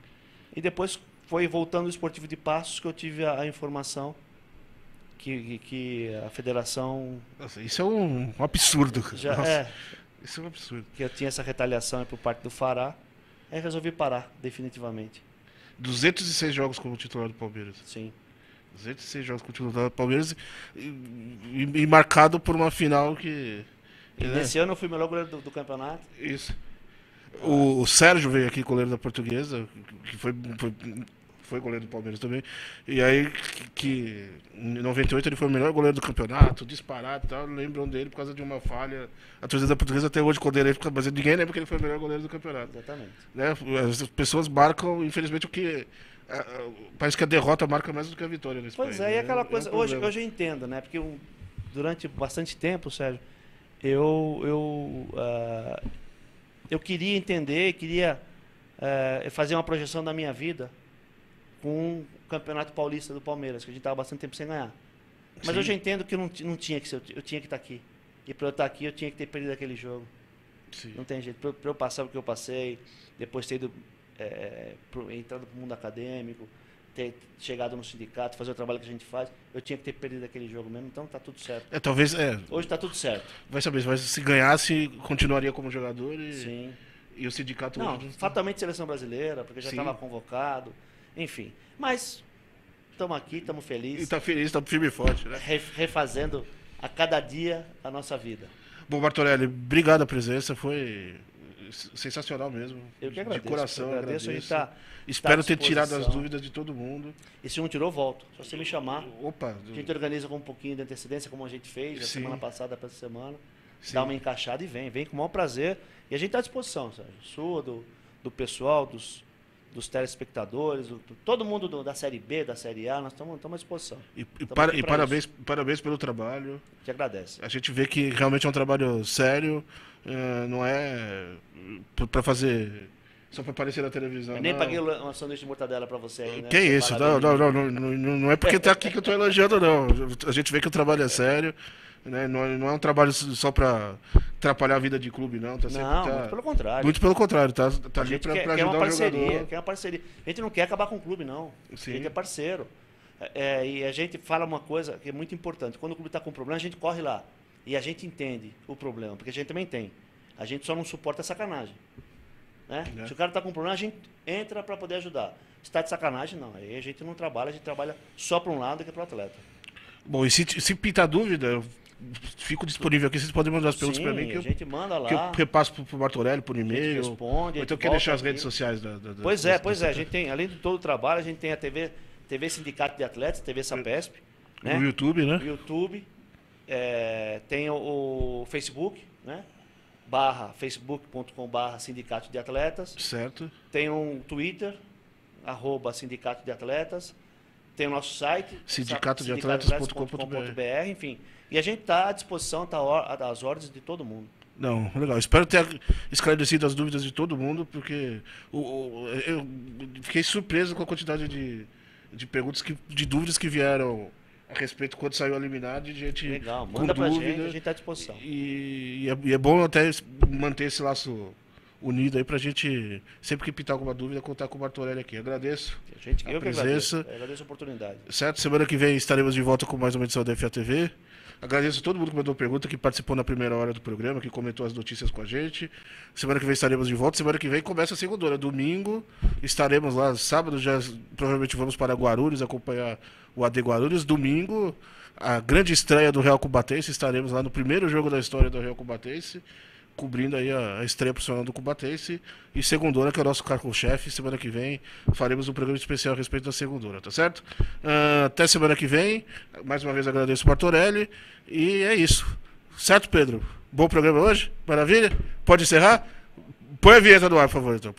E depois foi voltando o Esportivo de Passos que eu tive a informação que a federação... Nossa, isso é um absurdo. Isso é um absurdo. Que eu tinha essa retaliação por parte do Fará. Aí resolvi parar, definitivamente. 206 jogos como titular do Palmeiras. Sim. 206 jogos como titular do Palmeiras e marcado por uma final que... Nesse ano eu fui o melhor goleiro do campeonato. Isso. O Sérgio veio aqui, goleiro da Portuguesa, que foi foi goleiro do Palmeiras também. E aí, que em 98 ele foi o melhor goleiro do campeonato, disparado e tal. Lembram dele por causa de uma falha. A torcida portuguesa até hoje, quando ele, mas ninguém lembra que ele foi o melhor goleiro do campeonato. Exatamente. Né? As pessoas marcam, infelizmente, o que. Parece que a derrota marca mais do que a vitória nesse país. Pois é, e aquela um coisa, problema. hoje eu entendo, né? Porque durante bastante tempo, Sérgio, eu queria entender, queria fazer uma projeção da minha vida com o Campeonato Paulista do Palmeiras, que a gente estava bastante tempo sem ganhar. Mas Sim. hoje eu entendo que não tinha que ser, eu tinha que estar aqui. E para eu estar aqui, eu tinha que ter perdido aquele jogo. Sim. Não tem jeito. Para eu passar o que eu passei, depois ter ido, entrado para o mundo acadêmico, ter chegado no sindicato, fazer o trabalho que a gente faz, eu tinha que ter perdido aquele jogo mesmo, então tá tudo certo. Talvez. Hoje tá tudo certo. Vai saber, mas se ganhasse, continuaria como jogador Sim. e o sindicato. Não, hoje- fatalmente seleção brasileira, porque já Sim. estava convocado, enfim. Mas estamos aqui, estamos E felizes, tá feliz, tá firme e forte, né? refazendo a cada dia a nossa vida. Bom, Bartorelli, obrigado a presença, foi sensacional mesmo. Eu que agradeço. De coração, eu agradeço. A gente tá Espero à ter tirado as disposição. dúvidas de todo mundo. E se não tirou, volto. Só você me chamar. Opa, A gente organiza com um pouquinho de antecedência, como a gente fez a Sim. semana passada para essa semana. Sim. Dá uma encaixada e vem. Vem com o maior prazer. E a gente está à disposição, Sérgio. Sua, do pessoal, dos telespectadores, todo mundo da Série B, da Série A, nós estamos à disposição. E Tamo aqui pra parabéns pelo trabalho. Te agradece. A gente vê que realmente é um trabalho sério, não é para fazer só para aparecer na televisão. Eu nem não. paguei uma sanduíche de mortadela para você aí, né? Que Você isso? fala Não, bem de mim. não é porque tá aqui que eu tô elogiando, não. A gente vê que o trabalho é sério, né? Não é um trabalho só para atrapalhar a vida de clube, não. Tá sempre, Não, tá- muito pelo contrário. Muito pelo contrário, tá A ali gente para quer ajudar uma o parceria, jogador. quer uma parceria. A gente não quer acabar com o clube, não. Sim. A gente é parceiro. E a gente fala uma coisa que é muito importante. Quando o clube está com problema, a gente corre lá. E a gente entende o problema, porque a gente também tem. A gente só não suporta a sacanagem. Né? É. Se o cara está com problema, a gente entra para poder ajudar. Se está de sacanagem, não. Aí a gente não trabalha, a gente trabalha só para um lado que é para o atleta. Bom, e se pintar dúvida, eu fico disponível aqui. Vocês podem mandar as perguntas Sim, para mim a gente manda lá. que eu repasso pro Bartorelli por a gente e-mail. responde. Ou então a gente quer deixar volta as redes aqui. sociais Pois é, a gente tem, além de todo o trabalho, a gente tem a TV Sindicato de Atletas, TV Sapesp, né? no YouTube, né? O YouTube, tem o Facebook, né? Facebook.com/Sindicato de Atletas, Certo. tem um Twitter, @Sindicato de Atletas, tem o nosso site, sindicatodeatletas.com.br. enfim. E a gente está à disposição, está às ordens de todo mundo. Não, legal. Espero ter esclarecido as dúvidas de todo mundo, porque eu fiquei surpreso com a quantidade de perguntas, de dúvidas que vieram a respeito quando saiu a liminar, de gente Legal, com manda pra dúvida. gente, a gente está à disposição. E é bom até manter esse laço unido aí pra gente, sempre que pintar alguma dúvida, contar com o Bartorelli aqui. Agradeço. Eu que presença. agradeço, agradeço a oportunidade. Certo? Semana que vem estaremos de volta com mais uma edição da FATV. Agradeço a todo mundo que mandou pergunta, que participou na primeira hora do programa, que comentou as notícias com a gente. Semana que vem estaremos de volta. Semana que vem começa a segunda. Domingo estaremos lá. Sábado já provavelmente vamos para Guarulhos acompanhar o AD Guarulhos. Domingo, a grande estreia do Real Cubatense. Estaremos lá no primeiro jogo da história do Real Cubatense, cobrindo aí a estreia profissional do Cubatense. E segundona, que é o nosso carro-chefe. Semana que vem faremos um programa especial a respeito da segundona, tá certo? Até semana que vem. Mais uma vez agradeço o Bartorelli. E é isso. Certo, Pedro? Bom programa hoje? Maravilha? Pode encerrar? Põe a vinheta no ar, por favor, então.